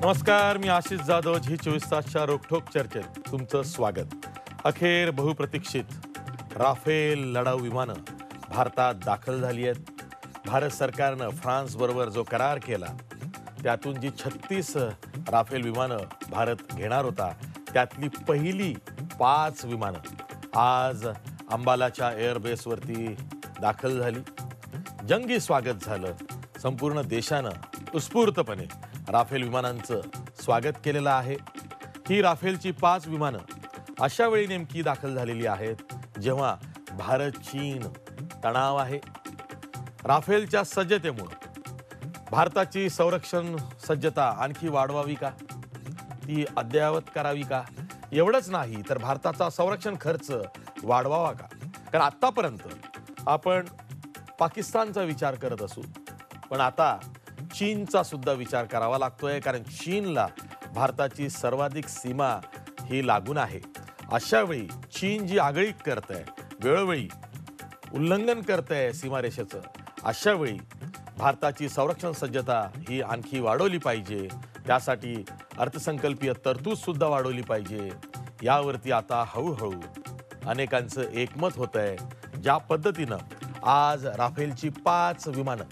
नमस्कार, मी आशिष जाधव. झी 24 तासच्या रोखोक चर्चेत तुमचं स्वागत. अखेर बहुप्रतीक्षित राफेल लढाऊ विमानं भारतात दाखल झाली आहेत. भारत सरकारनं फ्रान्सबरोबर जो करार केला त्यातून जी 36 राफेल विमानं भारत घेणार होता त्यातली पहिली 5 विमानं आज अंबालाच्या एअरबेसवरती दाखल झाली. जंगी स्वागत झालं. संपूर्ण देशानं उत्स्फूर्तपणे राफेल विमानांचं स्वागत केलेलं आहे. ही राफेलची 5 विमानं अशा वेळी नेमकी दाखल झालेली आहेत जेव्हा भारत चीन तणाव आहे. राफेलच्या सज्जतेमुळे भारताची संरक्षण सज्जता आणखी वाढवावी का, ती अद्ययावत करावी का, एवढंच नाही तर भारताचा संरक्षण खर्च वाढवावा का. कारण आतापर्यंत आपण पाकिस्तानचा विचार करत असू पण आता चीनचा सुद्धा विचार करावा लागतोय. कारण चीनला भारताची सर्वाधिक सीमा ही लागून आहे. अशा वेळी चीन जी आगळीक करत आहे, वेळोवेळी उल्लंघन करत आहे सीमारेषेचं, अशा वेळी भारताची संरक्षण सज्जता ही आणखी वाढवली पाहिजे. त्यासाठी अर्थसंकल्पीय तरतूद सुद्धा वाढवली पाहिजे. यावरती आता हळूहळू अनेकांचं एकमत होत आहे. ज्या पद्धतीनं आज राफेलची 5 विमानं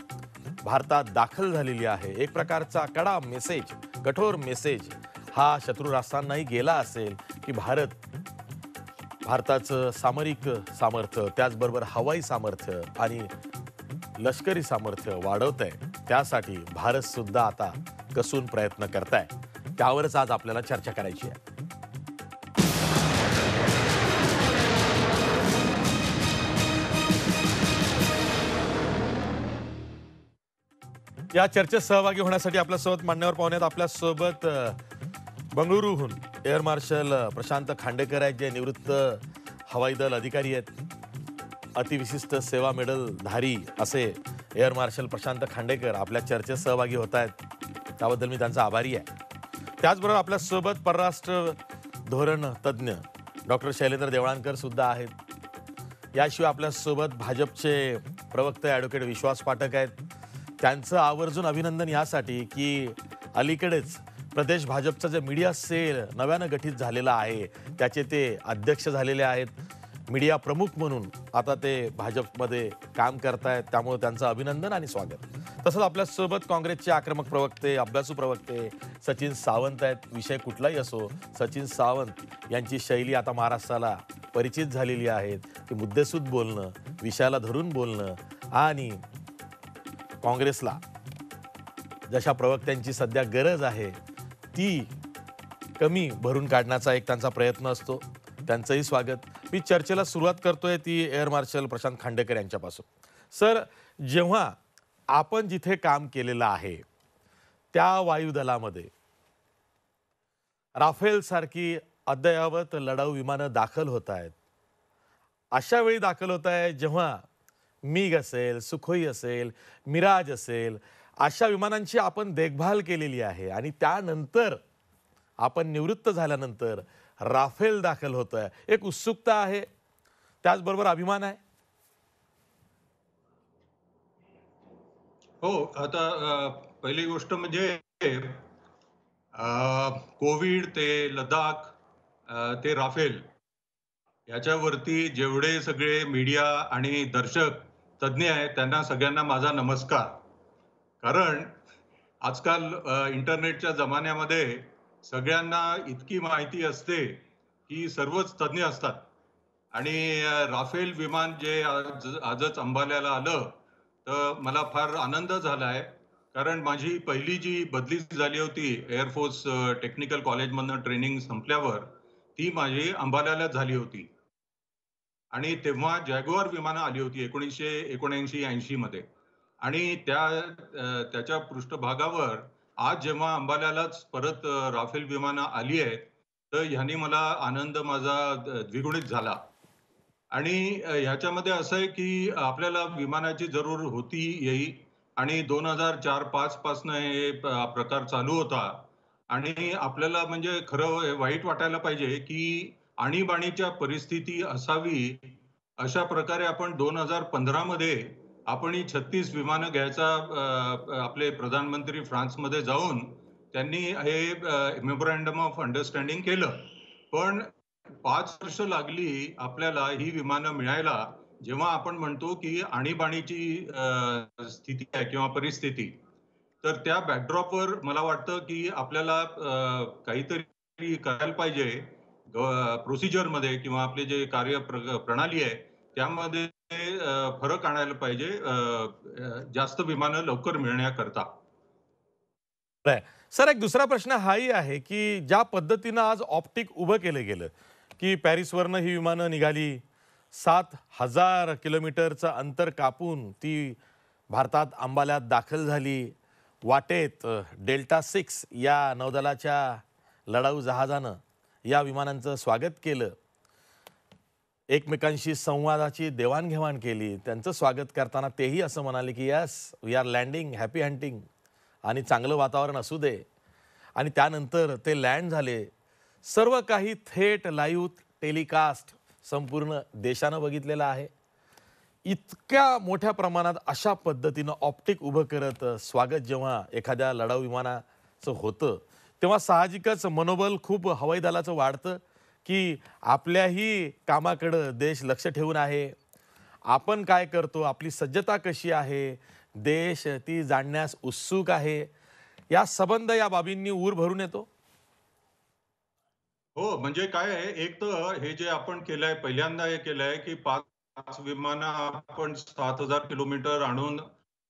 भारतात दाखल झालेली आहे, एक प्रकारचा कडा मेसेज, कठोर मेसेज हा शत्रू राष्ट्रांनाही गेला असेल की भारताचं सामरिक सामर्थ्य, त्याचबरोबर हवाई सामर्थ्य आणि लष्करी सामर्थ्य वाढवत आहे. त्यासाठी भारत सुद्धा आता कसून प्रयत्न करत आहे. त्यावरच आज आपल्याला चर्चा करायची आहे. या चर्चेत सहभागी होण्यासाठी आपल्यासोबत मान्यवर पाहुणे आहेत. आपल्यासोबत बंगळुरूहून एअर मार्शल प्रशांत खांडेकर आहेत, जे निवृत्त हवाई दल अधिकारी आहेत. अतिविशिष्ट सेवा मेडल धारी असे एअर मार्शल प्रशांत खांडेकर आपल्या चर्चेत सहभागी होत आहेत. त्याबद्दल मी त्यांचा आभारी आहे. त्याचबरोबर आपल्यासोबत परराष्ट्र धोरण तज्ज्ञ डॉक्टर शैलेंद्र देवळानकर सुद्धा आहेत. याशिवाय आपल्यासोबत भाजपचे प्रवक्ते ॲडव्होकेट विश्वास पाठक आहेत. त्यांचं आवर्जून अभिनंदन यासाठी की अलीकडेच प्रदेश भाजपचं जे मीडिया सेल नव्यानं गठीत झालेलं आहे त्याचे ते अध्यक्ष झालेले आहेत. मीडिया प्रमुख म्हणून आता ते भाजपमध्ये काम करतायत. त्यामुळे त्यांचं अभिनंदन आणि स्वागत. तसंच आपल्यासोबत काँग्रेसचे आक्रमक प्रवक्ते, अभ्यासू प्रवक्ते सचिन सावंत आहेत. विषय कुठलाही असो, सचिन सावंत यांची शैली आता महाराष्ट्राला परिचित झालेली आहे. की मुद्देसूद बोलणं, विषयाला धरून बोलणं आणि काँग्रेसला जशा प्रवक्त्यांची सध्या गरज आहे ती कमी भरून काढण्याचा एक त्यांचा प्रयत्न असतो. त्यांचंही स्वागत. मी चर्चेला सुरुवात करतोय ती एअर मार्शल प्रशांत खांडेकर यांच्यापासून. सर, जेव्हा आपण जिथे काम केलेलं आहे त्या वायुदलामध्ये राफेल सारखी अद्ययावत लढाऊ विमानं दाखल होत आहेत, अशा वेळी दाखल होत आहे जेव्हा मिग असेल, सुखोई असेल, मिराज असेल, अशा विमानांची आपण देखभाल केलेली आहे आणि त्यानंतर आपण निवृत्त झाल्यानंतर राफेल दाखल होत आहे. एक उत्सुकता आहे, त्याचबरोबर अभिमान आहे. हो, आता पहिली गोष्ट म्हणजे कोविड ते लडाख ते राफेल याच्यावरती जेवढे सगळे मीडिया आणि दर्शक तज्ज्ञ आहेत त्यांना सगळ्यांना माझा नमस्कार. कारण आजकाल इंटरनेटच्या जमान्यामध्ये सगळ्यांना इतकी माहिती असते की सर्वच तज्ज्ञ असतात. आणि राफेल विमान जे आजच अंबाल्याला आलं तर मला फार आनंद झाला आहे. कारण माझी पहिली जी बदली झाली होती एअरफोर्स टेक्निकल कॉलेजमधनं ट्रेनिंग संपल्यावर, ती माझी अंबाल्याला झाली होती. आणि तेव्हा जॅग्वार विमानं आली होती 1979-80 मध्ये. आणि त्याच्या पृष्ठभागावर आज जेव्हा अंबाल्यालाच परत राफेल विमानं आली आहेत तर ह्यानी मला आनंद माझा द्विगुणित झाला. आणि ह्याच्यामध्ये असं आहे की आपल्याला विमानाची जरूर होती येई आणि 2004-05 पासनं हे प्रकार चालू होता. आणि आपल्याला म्हणजे खरं वाईट वाटायला पाहिजे की आणीबाणीच्या परिस्थिती असावी अशा प्रकारे आपण 2015 मध्ये आपण ही 36 विमानं घ्यायचा आपले प्रधानमंत्री फ्रान्समध्ये जाऊन त्यांनी हे मेमोरँडम ऑफ अंडरस्टँडिंग केलं. पण 5 वर्ष लागली आपल्याला ही विमानं मिळायला. जेव्हा आपण म्हणतो की आणीबाणीची स्थिती आहे किंवा परिस्थिती, तर त्या बॅकड्रॉपवर मला वाटतं की आपल्याला काहीतरी करायला पाहिजे. प्रोसिजरमध्ये किंवा आपले जे प्रणाली आहे त्यामध्ये फरक आणायला पाहिजे, जास्त विमानं लवकर मिळण्याकरता. आहे. सर एक दुसरा प्रश्न हाही आहे, की ज्या पद्धतीनं आज ऑप्टिक उभं केलं गेलं, की पॅरिसवरनं ही विमानं निघाली, 7,000 किलोमीटरचं अंतर कापून ती भारतात अंबाल्यात दाखल झाली. वाटेत डेल्टा 6 या नौदलाच्या लढाऊ जहाजानं या विमानांचं स्वागत केलं. एकमेकांशी संवादाची देवाणघेवाण केली. त्यांचं स्वागत करताना तेही असं म्हणाले, की yes we are landing, happy hunting आणि चांगलं वातावरण असू दे. आणि त्यानंतर ते लँड झाले. सर्व काही थेट लाईव्ह टेलिकास्ट संपूर्ण देशानं बघितलेलं आहे. इतक्या मोठ्या प्रमाणात अशा पद्धतीनं ऑप्टिक उभं करत स्वागत जेव्हा एखाद्या लढाऊ विमानाचं होतं, तेव्हा साहजिकच मनोबल खूप हवाई दलाचं वाढतं, की आपल्याही कामाकडं देश लक्ष ठेवून आहे. आपण काय करतो, आपली सज्जता कशी आहे, देश ती जाणण्यास उत्सुक आहे. या संबंध या बाबींनी ऊर भरून येतो. हो, म्हणजे काय आहे, एक तर हे जे आपण केलंय, पहिल्यांदा हे केलंय, की 5 विमानं आपण 7,000 किलोमीटर आणून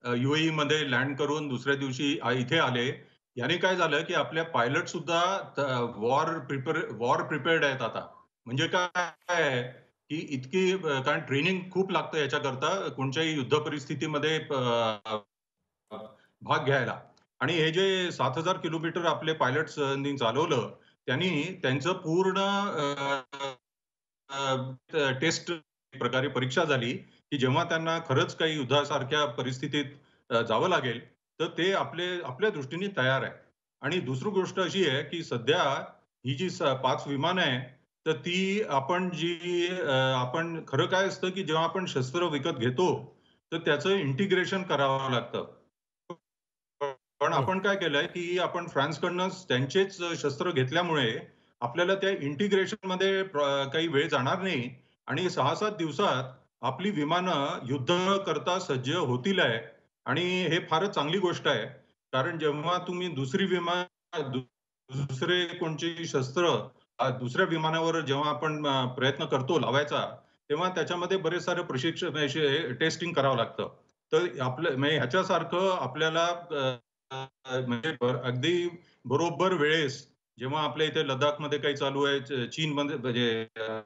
UAE मध्ये लँड करून दुसऱ्या दिवशी इथे आले. याने काय झालं, की आपल्या पायलट सुद्धा वॉर प्रिपेअर्ड आहेत आता. म्हणजे काय आहे, की इतकी कारण ट्रेनिंग खूप लागतं याच्याकरता कोणत्याही युद्ध परिस्थितीमध्ये भाग घ्यायला. आणि हे जे 7,000 किलोमीटर आपले पायलट्सनी चालवलं, त्यांनी त्यांचं पूर्ण टेस्ट प्रकारे परीक्षा झाली, की जेव्हा त्यांना खरंच काही युद्धासारख्या परिस्थितीत जावं लागेल, तर ते आपल्या दृष्टीने तयार आहे. आणि दुसरी गोष्ट अशी आहे, की सध्या ही जी 5 विमानं आहे, तर ती आपण खरं काय असतं, की जेव्हा आपण शस्त्र विकत घेतो, तर त्याचं इंटिग्रेशन करावं लागतं. पण हं. आपण काय केलंय, की आपण फ्रान्सकडनंच त्यांचेच शस्त्र घेतल्यामुळे आपल्याला त्या इंटिग्रेशनमध्ये काही वेळ जाणार नाही आणि 6-7 दिवसात आपली विमानं युद्ध करता सज्ज होतील आहे. आणि हे फारच चांगली गोष्ट आहे. कारण जेव्हा तुम्ही दुसरे कोणचे शस्त्र दुसऱ्या विमानावर जेव्हा आपण प्रयत्न करतो लावायचा, तेव्हा त्याच्यामध्ये बरेच सारे प्रशिक्षण टेस्टिंग करावं लागतं. तर आपलं म्हणजे ह्याच्यासारखं आपल्याला म्हणजे अगदी बरोबर वेळेस जेव्हा आपल्या इथे लडाखमध्ये काही चालू आहे, चीनमध्ये म्हणजे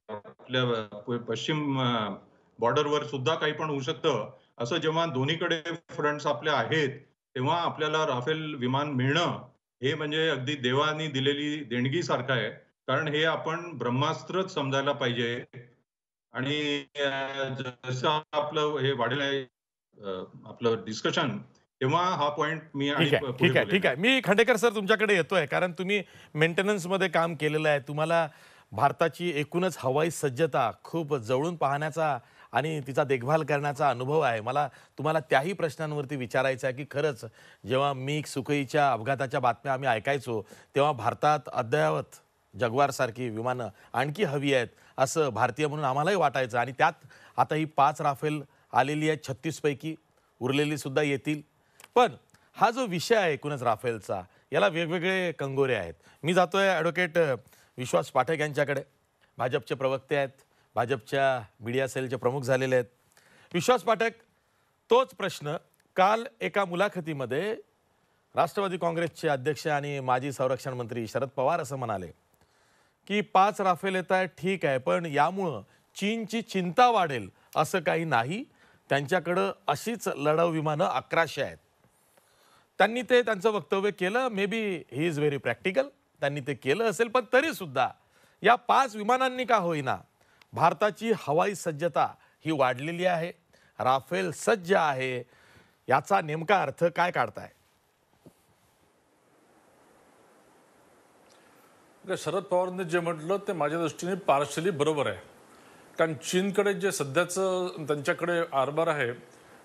आपल्या पश्चिम बॉर्डरवर सुद्धा काही पण होऊ शकतं. असं जेव्हा दोन्हीकडे फ्रंट्स आपल्या आहेत, तेव्हा आपल्याला राफेल विमान मिळणं हे म्हणजे अगदी देवानी दिलेली देणगीसारखं आहे. कारण हे आपण ब्रह्मास्त्रच समजायला पाहिजे. आणि जसं आपलं हे वाढेल आहे आपलं डिस्कशन, तेव्हा हा पॉइंट मी आणि ठीक आहे, पुढे ठीक आहे, बोलेन. ठीक आहे. मी खंडेकर सर तुमच्याकडे येतोय, कारण तुम्ही मेंटेनन्समध्ये काम केलेलं आहे. तुम्हाला भारताची एकूणच हवाई सज्जता खूप जवळून पाहण्याचा आणि तिचा देखभाल करण्याचा अनुभव आहे. मला तुम्हाला त्याही प्रश्नांवरती विचारायचं आहे, की खरंच जेव्हा मिग सुखोईच्या अपघाताच्या बातम्या आम्ही ऐकायचो, तेव्हा भारतात अद्ययावत जग्वारसारखी विमानं आणखी हवी आहेत, असं भारतीय म्हणून आम्हालाही वाटायचं. आणि त्यात आता ही 5 राफेल आलेली आहेत 36 पैकी, उरलेली सुद्धा येतील. पण हा जो विषय आहे एकूणच राफेलचा, याला वेगवेगळे कंगोरे आहेत. मी जातोय ॲडव्होकेट विश्वास पाठक यांच्याकडे. भाजपचे प्रवक्ते आहेत, भाजपच्या मीडिया सेलचे प्रमुख झालेले आहेत. विश्वास पाठक, तोच प्रश्न काल एका मुलाखतीमध्ये राष्ट्रवादी काँग्रेसचे अध्यक्ष आणि माजी संरक्षण मंत्री शरद पवार असं म्हणाले, की 5 राफेल येत आहेत ठीक आहे, पण यामुळं चीनची चिंता वाढेल असं काही नाही. त्यांच्याकडं अशीच लढाऊ विमानं 1100 आहेत. त्यांनी ते त्यांचं वक्तव्य केलं. May be he is very practical. त्यांनी ते केलं असेल, पण तरीसुद्धा या 5 विमानांनी का होईना भारताची हवाई सज्जता ही वाढलेली आहे. राफेल सज्ज आहे. याचा नेमका अर्थ काय काढताय? शरद पवारांनी जे म्हटलं ते माझ्या दृष्टीने पार्शली बरोबर आहे. कारण चीनकडे जे सध्याचं त्यांच्याकडे आरमार आहे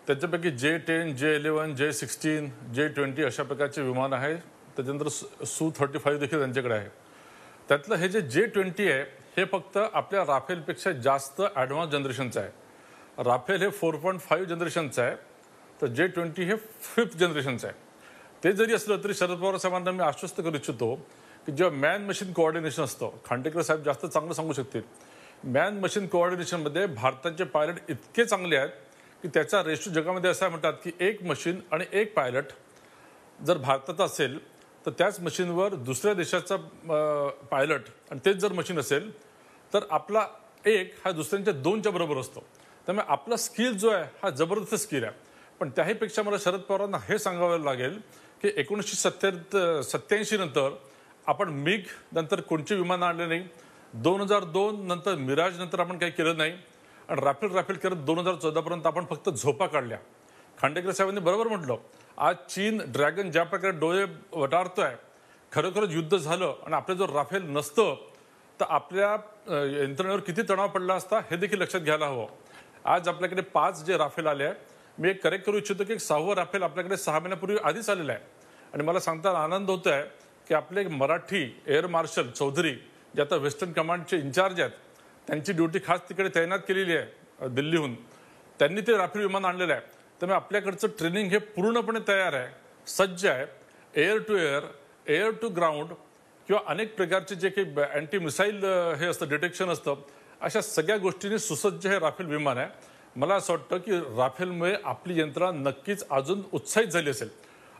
त्याच्यापैकी J-10, J-11, J-16, J-20 अशा प्रकारचे विमान आहे त्याच्यानंतर Su-35 देखील त्यांच्याकडे आहे. त्यातलं हे जे J-20 आहे हे फक्त आपल्या राफेलपेक्षा जास्त ॲडव्हान्स जनरेशनचं आहे. राफेल हे 4.5 जनरेशनचं आहे, तर J-20 हे 5th जनरेशनचं आहे. ते जरी असलं तरी शरद पवार साहेबांना मी आश्वस्त करू इच्छितो की जेव्हा मॅन मशीन कोऑर्डिनेशन असतं, खांडेकर साहेब जास्त चांगलं सांगू शकतील, मॅन मशीन कोऑर्डिनेशनमध्ये भारताचे पायलट इतके चांगले आहेत की त्याचा रेशो जगामध्ये असा म्हणतात की एक मशीन आणि एक पायलट जर भारताचा असेल तर त्याच मशीनवर दुसऱ्या देशाचा पायलट आणि तेच जर मशीन असेल तर आपला एक हा दुसऱ्यांच्या 2च्या बरोबर असतो. त्यामुळे आपला स्किल जो आहे हा जबरदस्त स्किल आहे. पण त्याहीपेक्षा मला शरद पवारांना हे सांगावं लागेल की 1987 नंतर आपण मिग नंतर कोणची विमानं आणले नाही, 2002 नंतर मिराज नंतर आपण काही केलं नाही, आणि राफेल करत 2014पर्यंत आपण फक्त झोपा काढल्या. खांडेकर साहेबांनी बरोबर म्हटलं, आज चीन ड्रॅगन ज्या प्रकारे डोळे वटारतोय, खरोखरच युद्ध झालं आणि आपलं जर राफेल नसतं तर आपल्या यंत्रणेवर किती तणाव पडला असता हे देखील लक्षात घ्यायला हवं. आज आपल्याकडे 5 जे राफेल आले आहे, मी एक करेक्ट करू इच्छितो की 6वं राफेल आपल्याकडे 6 महिन्यापूर्वी आधीच आलेलं आहे. आणि मला सांगताना आनंद होतो आहे की आपले एक एअर मार्शल चौधरी जे आता वेस्टर्न कमांडचे इंचार्ज आहेत, त्यांची ड्युटी खास तिकडे तैनात केलेली आहे दिल्लीहून. त्यांनी ते राफेल विमान आणलेलं आहे. त्यामुळे आपल्याकडचं ट्रेनिंग हे पूर्णपणे तयार आहे, सज्ज आहे. Air to air, air to ground किंवा अनेक प्रकारचे जे काही अँटी मिसाईल हे असतं, डिटेक्शन असतं, अशा सगळ्या गोष्टींनी सुसज्ज हे राफेल विमान आहे. मला असं वाटतं की राफेलमुळे आपली यंत्रणा नक्कीच अजून उत्साहित झाली असेल.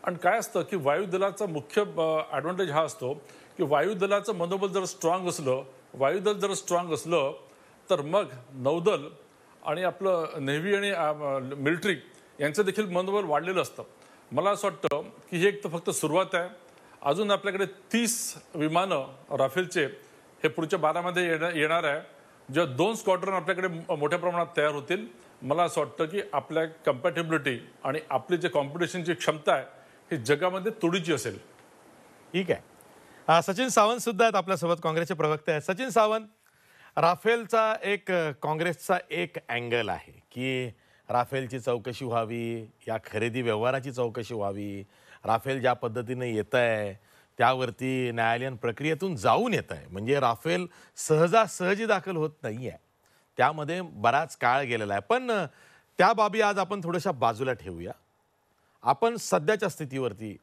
आणि काय असतं की वायुदलाचा मुख्य ॲडव्हान्टेज हा असतो की वायुदलाचं मनोबल जर स्ट्रॉंग असलं, वायुदल जर स्ट्रॉंग असलं तर मग नौदल आणि आपलं नेव्ही आणि मिलिटरी यांचं देखील मनोबल वाढलेलं असतं. मला असं वाटतं की ही एक तर फक्त सुरुवात आहे. अजून आपल्याकडे 30 विमानं राफेलचे हे पुढच्या 12मध्ये येणार आहे, जेव्हा 2 स्क्वॉड्रन आपल्याकडे मोठ्या प्रमाणात तयार होतील. मला असं वाटतं की आपल्या कम्पॅटेबिलिटी आणि आपली जे कॉम्पिटिशनची क्षमता आहे ही जगामध्ये तोडीची असेल. ठीक आहे. सचिन सावंत सुद्धा आहेत आपल्यासोबत, काँग्रेसचे प्रवक्ते आहेत. सचिन सावंत, राफेलचा एक काँग्रेसचा एक अँगल आहे की राफेलची चौकशी व्हावी, या खरेदी व्यवहाराची चौकशी व्हावी. राफेल ज्या पद्धतीने येत आहे त्यावरती न्यायालयीन प्रक्रियेतून जाऊन येत आहे, म्हणजे राफेल सहजासहजी दाखल होत नाही आहे. त्यामध्ये बराच काळ गेलेला आहे. पण त्या बाबी आज आपण थोड्याशा बाजूला ठेवूया. आपण सध्याच्या स्थितीवरती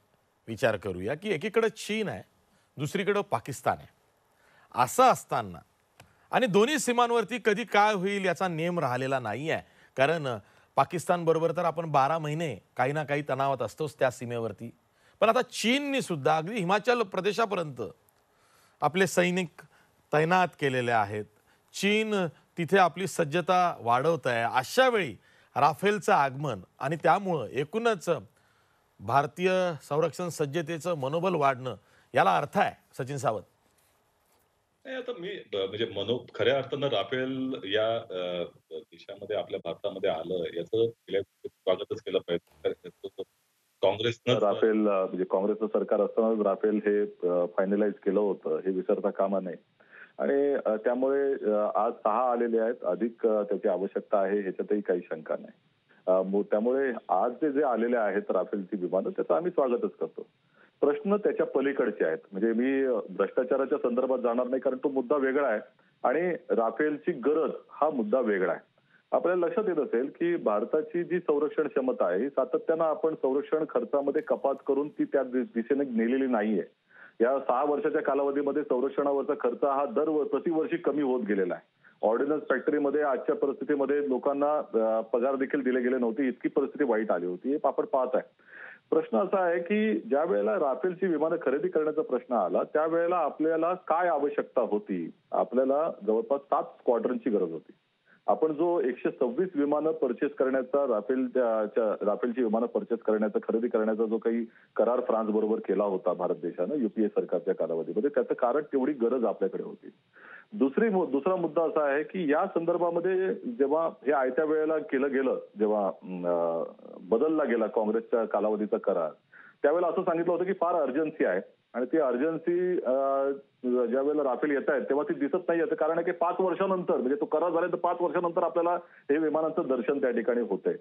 विचार करूया की एकीकडे चीन आहे, दुसरीकडे पाकिस्तान आहे. असं असताना आणि दोन्ही सीमांवरती कधी काय होईल याचा नेम राहिलेला नाही आहे. कारण पाकिस्तानबरोबर तर आपण 12 महिने काही ना काही तणावात असतोच त्या सीमेवरती. पण आता चीननी सुद्धा अगदी हिमाचल प्रदेशापर्यंत आपले सैनिक तैनात केलेले आहेत. चीन तिथे आपली सज्जता वाढवत आहे. अशा वेळी राफेलचं आगमन आणि त्यामुळं एकूणच भारतीय संरक्षण सज्जतेचं मनोबल वाढणं याला अर्थ आहे. सचिन सावंत, नाही आता मी म्हणजे खऱ्या अर्थानं राफेल या देशामध्ये आपल्या भारतामध्ये आलं याचं स्वागतच केलं पाहिजे. काँग्रेसनं राफेल म्हणजे काँग्रेसचं सरकार असतानाच राफेल हे फायनलाइज केलं होतं हे विसरता कामा नये. आणि त्यामुळे आज 6 आलेले आहेत, अधिक त्याची आवश्यकता आहे ह्याच्यातही काही शंका नाही. त्यामुळे आज जे आलेले आहेत राफेलची विमानं त्याचं आम्ही स्वागतच करतो. प्रश्न त्याच्या पलीकडचे आहेत. म्हणजे मी भ्रष्टाचाराच्या संदर्भात जाणार नाही कारण तो मुद्दा वेगळा आहे आणि राफेलची गरज हा मुद्दा वेगळा आहे. आपल्याला लक्षात येत असेल की भारताची जी संरक्षण क्षमता आहे ही सातत्यानं आपण संरक्षण खर्चामध्ये कपात करून ती त्या दिशेने नेलेली नाहीये. या 6 वर्षाच्या कालावधीमध्ये संरक्षणावरचा खर्च हा प्रतिवर्षी कमी होत गेलेला आहे. ऑर्डिनन्स फॅक्टरीमध्ये आजच्या परिस्थितीमध्ये लोकांना पगार देखील दिले गेले नव्हते, इतकी परिस्थिती वाईट आली होती. हे आपण पाहत आहे. प्रश्न असा आहे की ज्या वेळेला राफेलची विमानं खरेदी करण्याचा प्रश्न आला त्यावेळेला आपल्याला काय आवश्यकता होती. आपल्याला जवळपास 7 स्क्वॉड्रनची गरज होती. आपण जो 126 विमानं परचेस करण्याचा राफेलची विमानं परचेस करण्याचा खरेदी करण्याचा जो काही करार फ्रान्स बरोबर केला होता भारत देशानं युपीए सरकारच्या कालावधीमध्ये, त्याचं कारण तेवढी गरज आपल्याकडे होती. दुसरा मुद्दा असा आहे की या संदर्भामध्ये जेव्हा हे आयत्या वेळेला केलं गेलं, जेव्हा बदलला गेला काँग्रेसच्या कालावधीचा करार, त्यावेळेला असं सांगितलं होतं की फार अर्जन्सी आहे आणि ती अर्जन्सी ज्या वेळेला राफेल येत आहेत तेव्हा ती दिसत नाही. याचं कारण आहे की 5 वर्षानंतर म्हणजे तो करार झाल्यानंतर 5 वर्षानंतर आपल्याला हे विमानांचं दर्शन त्या ठिकाणी होतंय.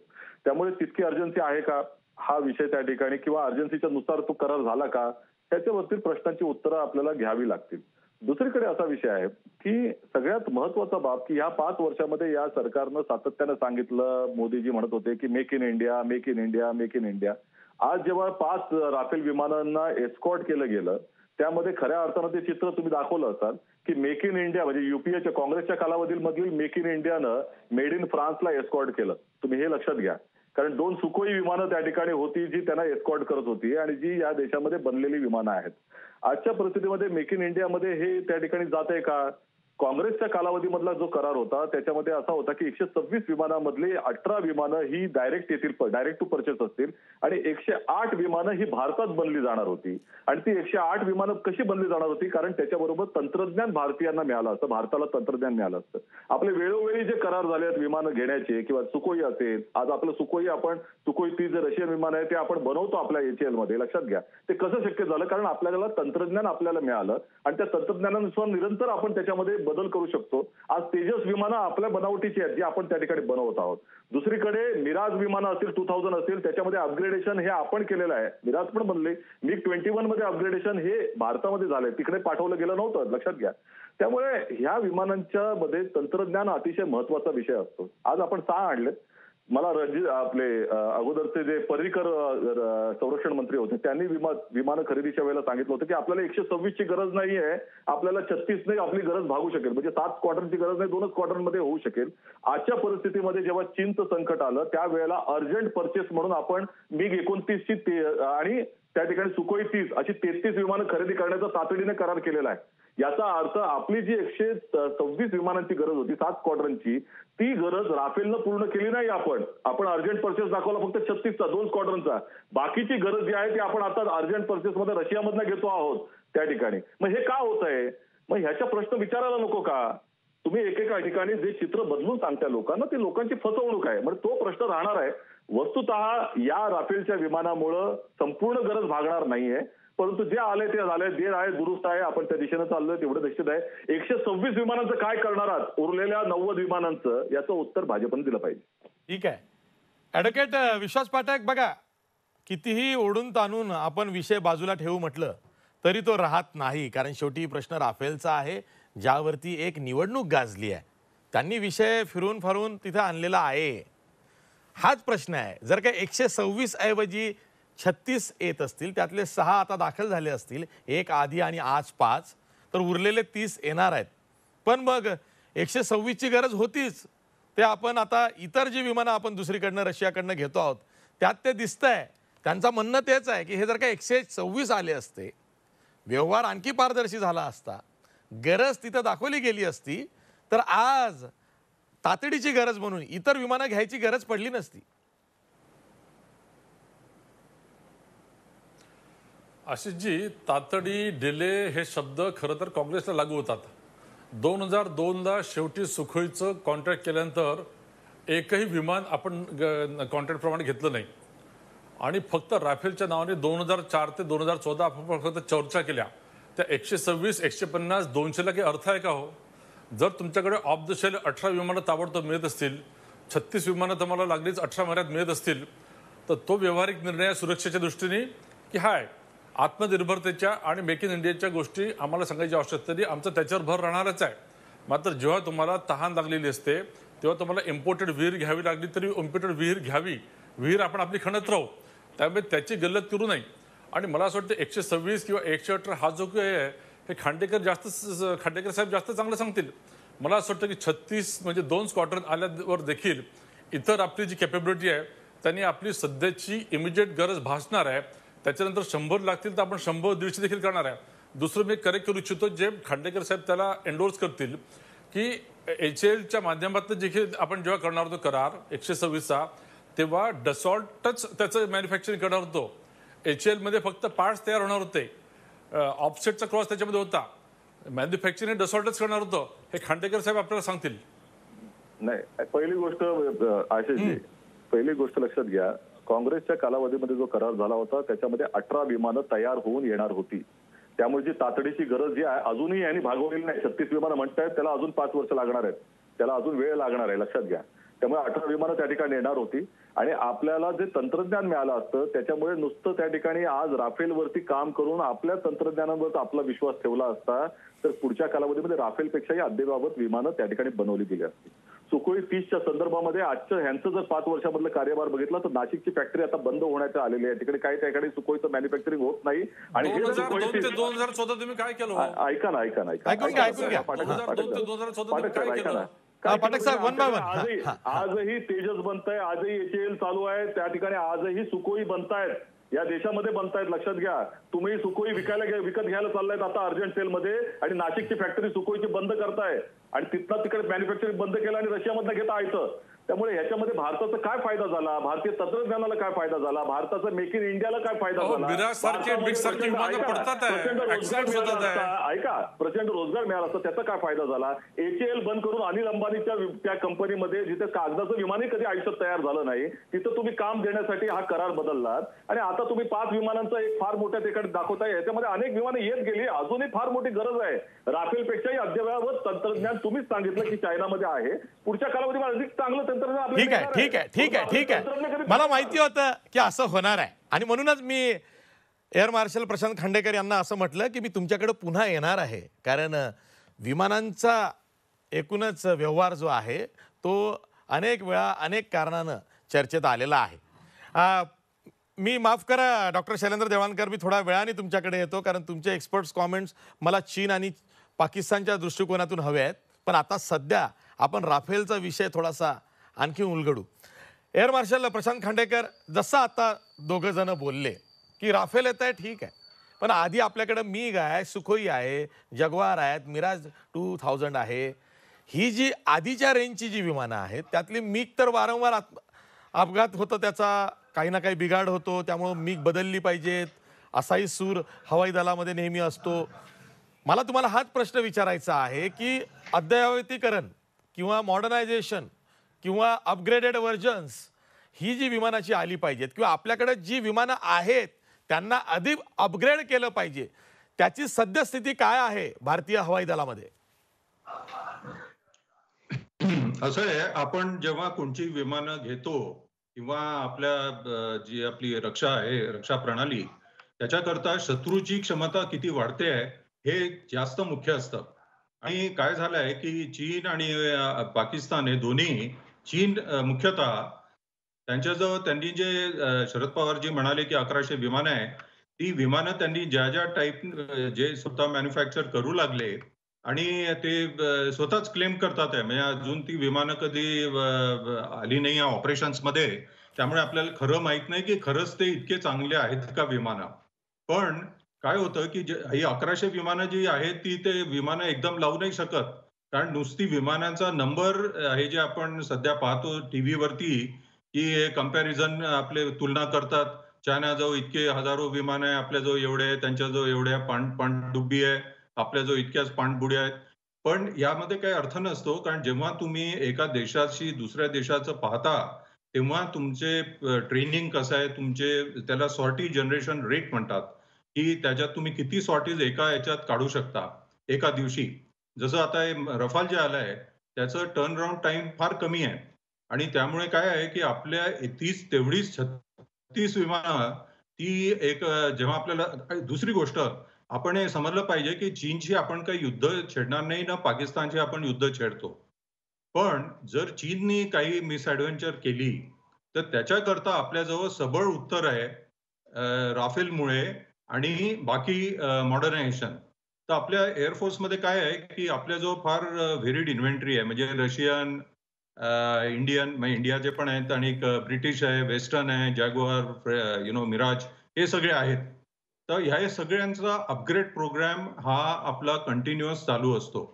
त्यामुळे तितकी अर्जन्सी आहे का हा विषय त्या ठिकाणी, किंवा अर्जन्सीच्या नुसार तो करार झाला का त्याच्यावरती प्रश्नांची उत्तरं आपल्याला घ्यावी लागतील. दुसरीकडे असा विषय आहे की सगळ्यात महत्वाचा बाब की ह्या 5 वर्षामध्ये या सरकारनं सातत्यानं सांगितलं, मोदीजी म्हणत होते की make in India, make in India, make in India. आज जेव्हा 5 राफेल विमानांना एस्कॉर्ट केलं गेलं, त्यामध्ये खऱ्या अर्थानं ते चित्र तुम्ही दाखवलं असाल की मेक इन इंडिया म्हणजे युपीएच्या काँग्रेसच्या कालावधीमधील मेक इन इंडियानं मेड इन फ्रान्सला एस्कॉर्ट केलं. तुम्ही हे लक्षात घ्या. कारण 2 सुखोई विमानं त्या ठिकाणी होती जी त्यांना एस्कॉर्ट करत होती आणि जी या देशामध्ये बनलेली विमानं आहेत. आजच्या परिस्थितीमध्ये मेक इन इंडियामध्ये हे त्या ठिकाणी जाते का? काँग्रेसच्या कालावधीमधला जो करार होता त्याच्यामध्ये असा होता की 126 विमानामधली 18 विमानं ही डायरेक्ट येतील, डायरेक्ट टू परचेस असतील आणि 108 विमानं ही भारतात बनली जाणार होती. आणि ती 108 विमानं कशी बनली जाणार होती? कारण त्याच्याबरोबर तंत्रज्ञान भारतीयांना मिळालं असतं, भारताला तंत्रज्ञान मिळालं असतं. आपले वेळोवेळी जे करार झाले आहेत विमानं घेण्याचे किंवा सुखोई असेल, आज आपलं सुखोई आपण सुखोई 30 जे रशियन विमान आहे ते आपण बनवतो आपल्या एचएल मध्ये. लक्षात घ्या ते कसं शक्य झालं? कारण आपल्याला तंत्रज्ञान आपल्याला मिळालं आणि त्या तंत्रज्ञानानुसार निरंतर आपण त्याच्यामध्ये बदल करू शकतो. आज तेजस विमानं आपल्या बनावटीची आहेत जी आपण त्या ठिकाणी बनवत आहोत. दुसरीकडे मिराज विमानं असतील 2000 असेल त्याच्यामध्ये अपग्रेडेशन हे आपण केलेलं आहे. मिराज पण बनले. मिग 21 मध्ये अपग्रेडेशन हे भारतामध्ये झालंय, तिकडे पाठवलं गेलं नव्हतं. लक्षात घ्या. त्यामुळे ह्या विमानांच्या मध्ये तंत्रज्ञान अतिशय महत्वाचा विषय असतो. आज आपण 6 आणले. मला आपले अगोदरचे जे पर्रिकर संरक्षण मंत्री होते त्यांनी विमानं खरेदीच्या वेळेला सांगितलं होतं की आपल्याला 126 ची गरज नाहीये, आपल्याला 36 ने आपली गरज भागू शकेल. म्हणजे 7 स्क्वॉड्रनची गरज नाही, 2 स्क्वॉड्रनमध्ये होऊ शकेल. आजच्या परिस्थितीमध्ये जेव्हा चीनचं संकट आलं त्यावेळेला अर्जंट परचेस म्हणून आपण मिग 29 ची आणि त्या ठिकाणी सुखोई 30 अशी 33 विमानं खरेदी करण्याचा तातडीने करार केलेला आहे. याचा अर्थ आपली जी 126 विमानांची गरज होती 7 स्क्वॉड्रनची ती गरज राफेलनं पूर्ण केली नाही. आपण अर्जंट परचेस दाखवला फक्त 36चा 2 स्क्वॉड्रनचा. बाकीची गरज जी आहे ती आपण आता अर्जंट परचेसमध्ये रशियामधनं घेतो आहोत त्या ठिकाणी. मग हे का होत आहे? मग ह्याचा प्रश्न विचारायला नको का? तुम्ही एकेका ठिकाणी जे चित्र बदलून सांगता लोकांना ते लोकांची फसवणूक आहे. म्हणजे तो प्रश्न राहणार आहे. वस्तुतः या राफेलच्या विमानामुळे संपूर्ण गरज भागणार नाहीये, परंतु जे आले ते झाले, जे आहे दुरुस्त आहे, आपण त्या दिशेनं चाललोय तेवढं निश्चित आहे. 126 विमानांचं काय करणार आहात? उरलेल्या 90 विमानांचं याचं उत्तर भाजपने दिलं पाहिजे. ठीक आहे. ॲडव्होकेट विश्वास पाठक, बघा कितीही ओढून ताणून आपण विषय बाजूला ठेवू म्हटलं तरी तो राहत नाही. कारण शेवटी प्रश्न राफेलचा आहे ज्यावरती एक निवडणूक गाजली आहे. त्यांनी विषय फिरून फारून तिथे आणलेला आहे. हाच प्रश्न आहे. जर का 126 ऐवजी 36 येत असतील, त्यातले 6 आता दाखल झाले असतील, एक आधी आणि आज 5, तर उरलेले 30 येणार आहेत. पण मग 126 ची गरज होतीच. ते आपण आता इतर जी विमानं आपण दुसरीकडनं रशियाकडनं घेतो आहोत त्यात ते दिसतंय. त्यांचं म्हणणं तेच आहे की हे जर का 126 आले असते, व्यवहार आणखी पारदर्शी झाला असता, गरज तिथं दाखवली गेली असती, तर आज तातडीची गरज म्हणून इतर विमानं घ्यायची गरज पडली नसती. आशिषजी, तातडी, डिले हे शब्द खरं तर काँग्रेसला लागू होतात. 2002ला शेवटी सुखोईचं कॉन्ट्रॅक्ट केल्यानंतर एकही विमान आपण कॉन्ट्रॅक्टप्रमाणे घेतलं नाही आणि फक्त राफेलच्या नावाने 2004 ते 2014 आपण फक्त चर्चा केल्या. त्या 126, 150, 200ला काही अर्थ आहे का हो? जर तुमच्याकडे ऑफ द शेल 18 विमानं ताबडतोब मिळत असतील, 36 विमानं तुम्हाला लागलीच 18 महिन्यात मिळत असतील, तर तो व्यावहारिक निर्णय सुरक्षेच्या दृष्टीने की हाय आत्मनिर्भरतेच्या आणि मेक इन इंडियाच्या गोष्टी आम्हाला सांगायची आवश्यकता नाही, आमचं त्याच्यावर भर राहणारच आहे. मात्र जेव्हा तुम्हाला तहान लागलेली असते तेव्हा तुम्हाला इम्पोर्टेड विहीर घ्यावी लागली तरी इम्पोर्टेड विहीर घ्यावी, विहीर आपण आपली खणत राहू. त्यामुळे त्याची गल्लत करू नये. आणि मला असं वाटतं 126 किंवा 118 हा जो काही आहे हे खांडेकर साहेब जास्त चांगलं सांगतील. मला असं वाटतं की 36 म्हणजे 2 स्क्वॉड्रन आल्यावर देखील इतर आपली जी कॅपेबिलिटी आहे त्यांनी आपली सध्याची इमिजिएट गरज भासणार आहे. त्याच्यानंतर 100 लागतील तर आपण 100-150 देखील करणार आहे. दुसरं मी करेक्ट करू इच्छितो, जे खांडेकर साहेब त्याला एंडोर्स करतील की HALच्या माध्यमातून जे आपण जेव्हा करणार होतो करार 126चा, तेव्हा डसॉल्टच त्याचं मॅन्युफॅक्चरिंग करणार होतो. HAL मध्ये फक्त पार्ट्स तयार होणार होते, ऑफसेटचा क्रॉस त्याच्यामध्ये होता, मॅन्युफॅक्चरिंग डसॉल्टच करणार होतं. हे खांडेकर साहेब आपल्याला सांगतील. नाही, पहिली गोष्ट आशिषजी, पहिली गोष्ट लक्षात घ्या, काँग्रेसच्या कालावधीमध्ये जो करार झाला होता त्याच्यामध्ये 18 विमानं तयार होऊन येणार होती. त्यामुळे जी तातडीची गरज जी आहे अजूनही यांनी भागवलेली नाही. 36 विमानं म्हणतायत, त्याला अजून 5 वर्ष लागणार आहेत, त्याला अजून वेळ लागणार आहे. लक्षात घ्या. त्यामुळे 18 विमानं त्या ठिकाणी येणार होती आणि आपल्याला जे तंत्रज्ञान मिळालं असतं त्याच्यामुळे नुसतं त्या ठिकाणी आज राफेलवरती काम करून आपल्या तंत्रज्ञानावर आपला विश्वास ठेवला असता तर पुढच्या कालावधीमध्ये राफेलपेक्षाही अद्ययावत विमानं त्या ठिकाणी बनवली गेली असती. सुखोई 30च्या संदर्भामध्ये आजचं ह्यांचं जर 5 वर्षामधलं कार्यभार बघितला तर नाशिकची फॅक्टरी आता बंद होण्याच्या आलेली आहे. तिकडे काही त्या ठिकाणी सुखोईचं मॅन्युफॅक्चरिंग होत नाही. आणि 2002 ते 2014 तुम्ही काय केलं? ऐका ना ऐकून घ्या. पाठक ऐका ना. पाठक साहेब, वन बाय वन. आजही तेजस बनतंय, आजही एचएएल चालू आहे, त्या ठिकाणी आजही सुखोई बनतायत, या देशामध्ये बनतायत. लक्षात घ्या, तुम्ही सुखोई विकत घ्यायला चाललायत आता अर्जंट सेलमध्ये आणि नाशिकची फॅक्टरी सुखोईची बंद करताय आणि तिथनं तिकडे मॅन्युफॅक्चरिंग बंद केलं आणि रशियामधनं घेता आयचं. त्यामुळे ह्याच्यामध्ये भारताचा काय फायदा झाला, भारतीय तंत्रज्ञानाला काय फायदा झाला, भारताचा मेक इन इंडियाला काय फायदा झाला, ऐका प्रचंड रोजगार मिळाला असता त्याचा काय फायदा झाला. एचएएल बंद करून अनिल अंबानीच्या त्या कंपनीमध्ये जिथे कागदाचं विमानही कधी आयुष्यात तयार झालं नाही तिथं तुम्ही काम देण्यासाठी हा करार बदललात आणि आता तुम्ही 5 विमानांचा एक फार मोठ्या ठिकाणी दाखवताय. याच्यामध्ये अनेक विमानं येत गेली, अजूनही फार मोठी गरज आहे. राफेलपेक्षाही अद्ययावत तंत्रज्ञान तुम्हीच सांगितलं की चायनामध्ये आहे. पुढच्या कालावधीमध्ये अधिक चांगलं तंत्रज्ञान ठीक आहे. मला माहिती होतं की असं होणार आहे आणि म्हणूनच मी एअर मार्शल प्रशांत खांडेकर यांना असं म्हटलं की मी तुमच्याकडे पुन्हा येणार आहे, कारण विमानांचा एकूणच व्यवहार जो आहे तो अनेक वेळा अनेक कारणानं चर्चेत आलेला आहे. मी माफ करा डॉक्टर शैलेंद्र देवाणकर, मी थोडा वेळाने तुमच्याकडे येतो कारण तुमचे एक्सपर्ट्स कॉमेंट्स मला चीन आणि पाकिस्तानच्या दृष्टिकोनातून हवे आहेत. पण आता सध्या आपण राफेलचा विषय थोडासा आणखी उलगडू. एअर मार्शल प्रशांत खांडेकर, जसं आता दोघं जण बोलले की राफेल येत आहे, ठीक आहे, पण आधी आपल्याकडे मिग आहे, सुखोई आहे, जगवार आहेत, मिराज 2000 आहे. ही जी आधीच्या रेंजची जी विमानं आहेत त्यातली मिग तर वारंवार अपघात होतो, त्याचा काही ना काही बिघाड होतो, त्यामुळं मिग बदलली पाहिजेत असाही सूर हवाई दलामध्ये नेहमी असतो. मला तुम्हाला हाच प्रश्न विचारायचा आहे की अद्ययावतीकरण किंवा मॉडर्नायझेशन किंवा अपग्रेडेड व्हर्जन्स ही जी विमानाची आली पाहिजेत किंवा आपल्याकडे जी विमानं आहेत त्यांना अधिक अपग्रेड केलं पाहिजे, त्याची सद्यस्थिती काय आहे भारतीय हवाई दलामध्ये? असं आहे, आपण जेव्हा कोणची विमानं घेतो किंवा आपल्या जी आपली रक्षा आहे, रक्षा प्रणाली, त्याच्याकरता शत्रूची क्षमता किती वाढते आहे हे जास्त मुख्य असतं. आणि काय झालंय की चीन आणि पाकिस्तान हे दोन्ही, चीन मुख्यतः त्यांच्याजवळ त्यांनी जे शरद पवारजी म्हणाले की 1100 विमानं आहे, ती विमानं त्यांनी ज्या टाईप जे स्वतः मॅन्युफॅक्चर करू लागले आणि ते स्वतःच क्लेम करतात आहे, म्हणजे अजून ती विमानं कधी आली नाही ऑपरेशन्समध्ये. त्यामुळे आपल्याला खरं माहित नाही की खरंच ते इतके चांगले आहेत का विमानं. पण काय होतं की ही 1100 विमानं जी आहेत ती ते विमानं एकदम लावू नाही शकत, कारण नुसती विमानांचा नंबर हे जे आपण सध्या पाहतो टीव्हीवरती की कंपॅरिझन आपले तुलना करतात, चायनाजवळ इतके हजारो विमानं आहे, आपल्याजवळ एवढे आहे, त्यांच्याजवळ एवढ्या पाणडुबी आहे, आपल्याजवळ इतक्याच पाणबुड्या आहेत. पण यामध्ये काही अर्थ नसतो, कारण जेव्हा तुम्ही एका देशाशी दुसऱ्या देशाचं पाहता तेव्हा तुमचे ट्रेनिंग कसं आहे, तुमचे त्याला सॉर्टी जनरेशन रेट म्हणतात, की त्याच्यात तुम्ही किती सॉर्टीज एका याच्यात काढू शकता एका दिवशी. जसं आता रफाल जे आलंय त्याचं टर्न अराउंड टाइम फार कमी आहे आणि त्यामुळे काय आहे की आपल्या 36 विमानं ती एक जेव्हा आपल्याला. दुसरी गोष्ट आपण हे समजलं पाहिजे की चीनशी आपण काही युद्ध छेडणार नाही ना, पाकिस्तानशी आपण युद्ध छेडतो. पण जर चीननी काही मिसएडव्हेंचर केली तर त्याच्याकरता आपल्याजवळ सबळ उत्तर आहे राफेलमुळे आणि बाकी मॉडर्नायझेशन. तर आपल्या एअरफोर्समध्ये काय आहे की आपल्याजवळ फार व्हेरिड इन्व्हेंटरी आहे, म्हणजे रशियन, इंडियन, म्हणजे इंडिया जे पण आहेत आणि ब्रिटिश आहे, वेस्टर्न आहे, जॅग्वार, मिराज, हे सगळे आहेत. तर ह्या सगळ्यांचा अपग्रेड प्रोग्राम हा आपला कंटिन्युअस चालू असतो.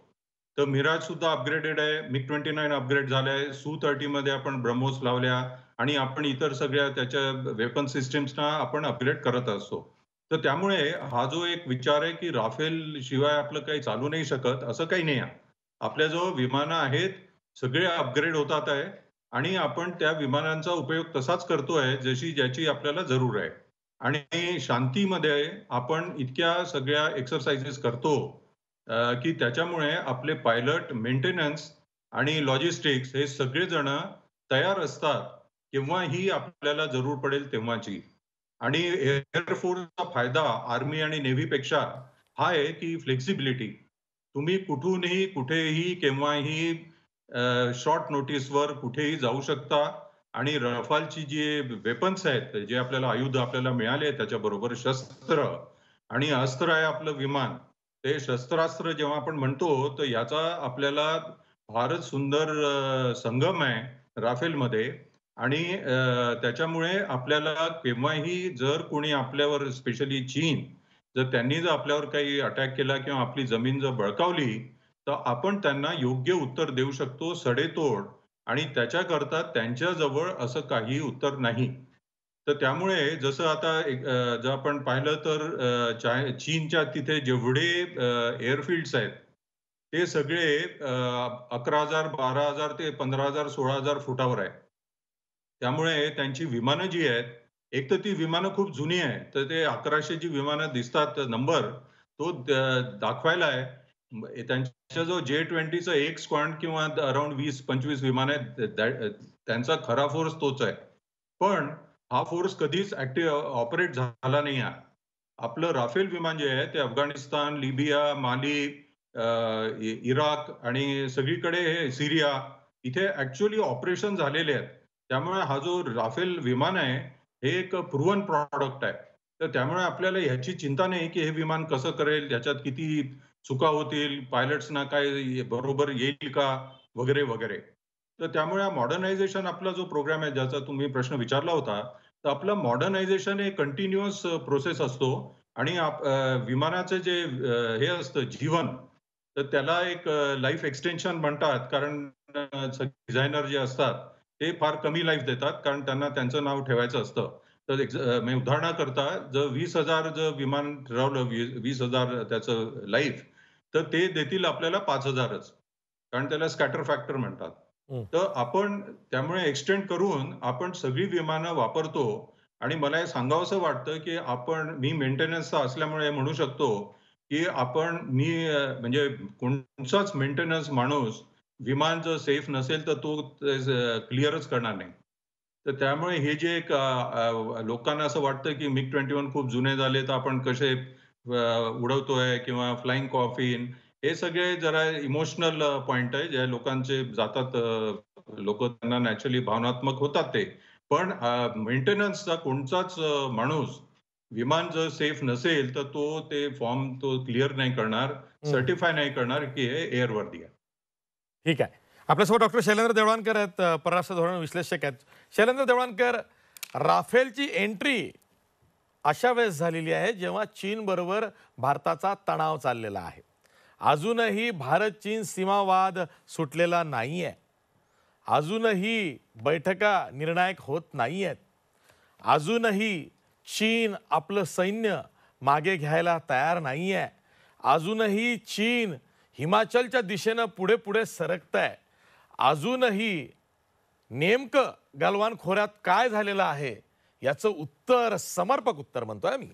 तर मिराज सुद्धा अपग्रेडेड आहे, मिग 29 अपग्रेड झालाय, Su-30 मध्ये आपण ब्रह्मोस लावल्या आणि आपण इतर सगळ्या त्याच्या वेपन सिस्टीम्सना आपण अपग्रेड करत असतो. तर त्यामुळे हा जो एक विचार आहे की राफेल शिवाय आपलं काही चालू नाही शकत, असं काही नाही आहे. आपल्याजवळ विमानं आहेत, सगळे अपग्रेड होतात आहे आणि आपण त्या विमानांचा उपयोग तसाच करतोय जशी ज्याची आपल्याला जरूर आहे. आणि शांतीमध्ये आपण इतक्या सगळ्या एक्सरसाइजेस करतो की त्याच्यामुळे आपले पायलट, मेंटेनन्स आणि लॉजिस्टिक्स हे सगळेजण तयार असतात केव्हाही आपल्याला जरूर पडेल तेव्हाची. आणि एअरफोर्सचा फायदा आर्मी आणि नेव्हीपेक्षा हा आहे की फ्लेक्सिबिलिटी. तुम्ही कुठूनही, कुठेही, केव्हाही शॉर्ट नोटीसवर कुठेही जाऊ शकता आणि रफालची जी वेपन्स आहेत, जे आपल्याला आयुध आपल्याला मिळाले आहेत, त्याच्याबरोबर शस्त्र आणि अस्त्र आहे आपलं विमान. ते शस्त्रास्त्र जेव्हा आपण म्हणतो, तर याचा आपल्याला फारच सुंदर संगम आहे राफेलमध्ये आणि त्याच्यामुळे आपल्याला केव्हाही जर कोणी आपल्यावर स्पेशली चीन, जर आपल्यावर काही अटॅक केला किंवा आपली जमीन जर बळकावली, तर आपण त्यांना योग्य उत्तर देऊ शकतो सडेतोड आणि त्याच्याकरता त्यांच्याजवळ असं काही उत्तर नाही. तर त्यामुळे जसं आता जर आपण पाहिलं तर चीनच्या तिथे जेवढे एअरफील्ड्स आहेत, ते सगळे 11,000, 12,000 ते 15,000, 16,000 फुटावर आहे. त्यामुळे त्यांची विमानं जी आहेत, एक तर ती विमानं खूप जुनी आहे. तर ते 1100 जी विमानं दिसतात नंबर, तो दाखवायला आहे. त्यांच्याजवळ J-20चं एक स्क्वॉड्रन किंवा अराउंड 20-25 विमानं आहेत. त्यांचा खरा फोर्स तोच आहे. पण हा फोर्स कधीच ऑपरेट झाला नाही आहे. आपलं राफेल विमान जे आहे ते अफगाणिस्तान, लिबिया, माली, इराक आणि सगळीकडे हे सीरिया इथे ॲक्चुअली ऑपरेशन झालेले आहेत. त्यामुळे हा जो राफेल विमान आहे, हे एक प्रूव्हन प्रॉडक्ट आहे. तर त्यामुळे आपल्याला ह्याची चिंता नाही, की हे विमान कसं करेल, त्याच्यात किती चुका होतील, पायलट्सना काय बरोबर येईल का? वगैरे, वगैरे. तर त्यामुळे हा मॉडर्नायझेशन आपला जो प्रोग्राम आहे, ज्याचा तुम्ही प्रश्न विचारला होता, तर आपलं मॉडर्नायझेशन हे कंटिन्युअस प्रोसेस असतो आणि विमानाचं जे हे असतं जीवन, तर त्याला एक लाईफ एक्सटेन्शन म्हणतात. कारण डिझायनर जे असतात, ते फार कमी लाईफ देतात, कारण त्यांना त्यांचं नाव ठेवायचं असतं. तर म्हणजे उदाहरणाकरता जर 20,000 जर विमान ठरवलं, 20,000 त्याचं लाईफ, तर ते देतील आपल्याला 5,000च. कारण त्याला स्कॅटर फॅक्टर म्हणतात. हं. तर आपण त्यामुळे एक्सटेंड करून आपण सगळी विमानं वापरतो आणि मला हे सांगावसं वाटतं, की मी मेंटेनन्सचा असल्यामुळे म्हणू शकतो, की म्हणजे कोणताच मेंटेनन्स माणूस विमान जर सेफ नसेल, तर तो क्लिअरच करणार नाही. तर त्यामुळे हे जे एक लोकांना असं वाटतं, की MiG-21 खूप जुने झाले, तर आपण कसे उडवतोय किंवा फ्लाइंग कॉफिन हे सगळे जरा इमोशनल पॉइंट आहे. ज्या लोकांचे जातात लोकं त्यांना नॅचरली भावनात्मक होतात ते. पण मेंटेनन्सचा कोणताच माणूस विमान जर सेफ नसेल, तर ते फॉर्म क्लिअर नाही करणार, हं. सर्टिफाय नाही करणार, की हे एअरवर्दी आहे. ठीक आहे. आपल्यासोबत डॉक्टर शैलेंद्र देवळानकर आहेत, परराष्ट्र धोरण विश्लेषक आहेत. शैलेंद्र देवळानकर, राफेलची एंट्री अशा वेळेस झालेली आहे जेव्हा चीनबरोबर भारताचा तणाव चाललेला आहे. अजूनही भारत चीन सीमावाद सुटलेला नाही आहे. अजूनही बैठका निर्णायक होत नाही आहेत. अजूनही चीन आपलं सैन्य मागे घ्यायला तयार नाही आहे. अजूनही चीन हिमाचलच्या दिशेनं पुढे पुढे सरकत आहे. अजूनही नेमकं गलवान खोऱ्यात काय झालेलं आहे याचं उत्तर, समर्पक उत्तर म्हणतोय मी,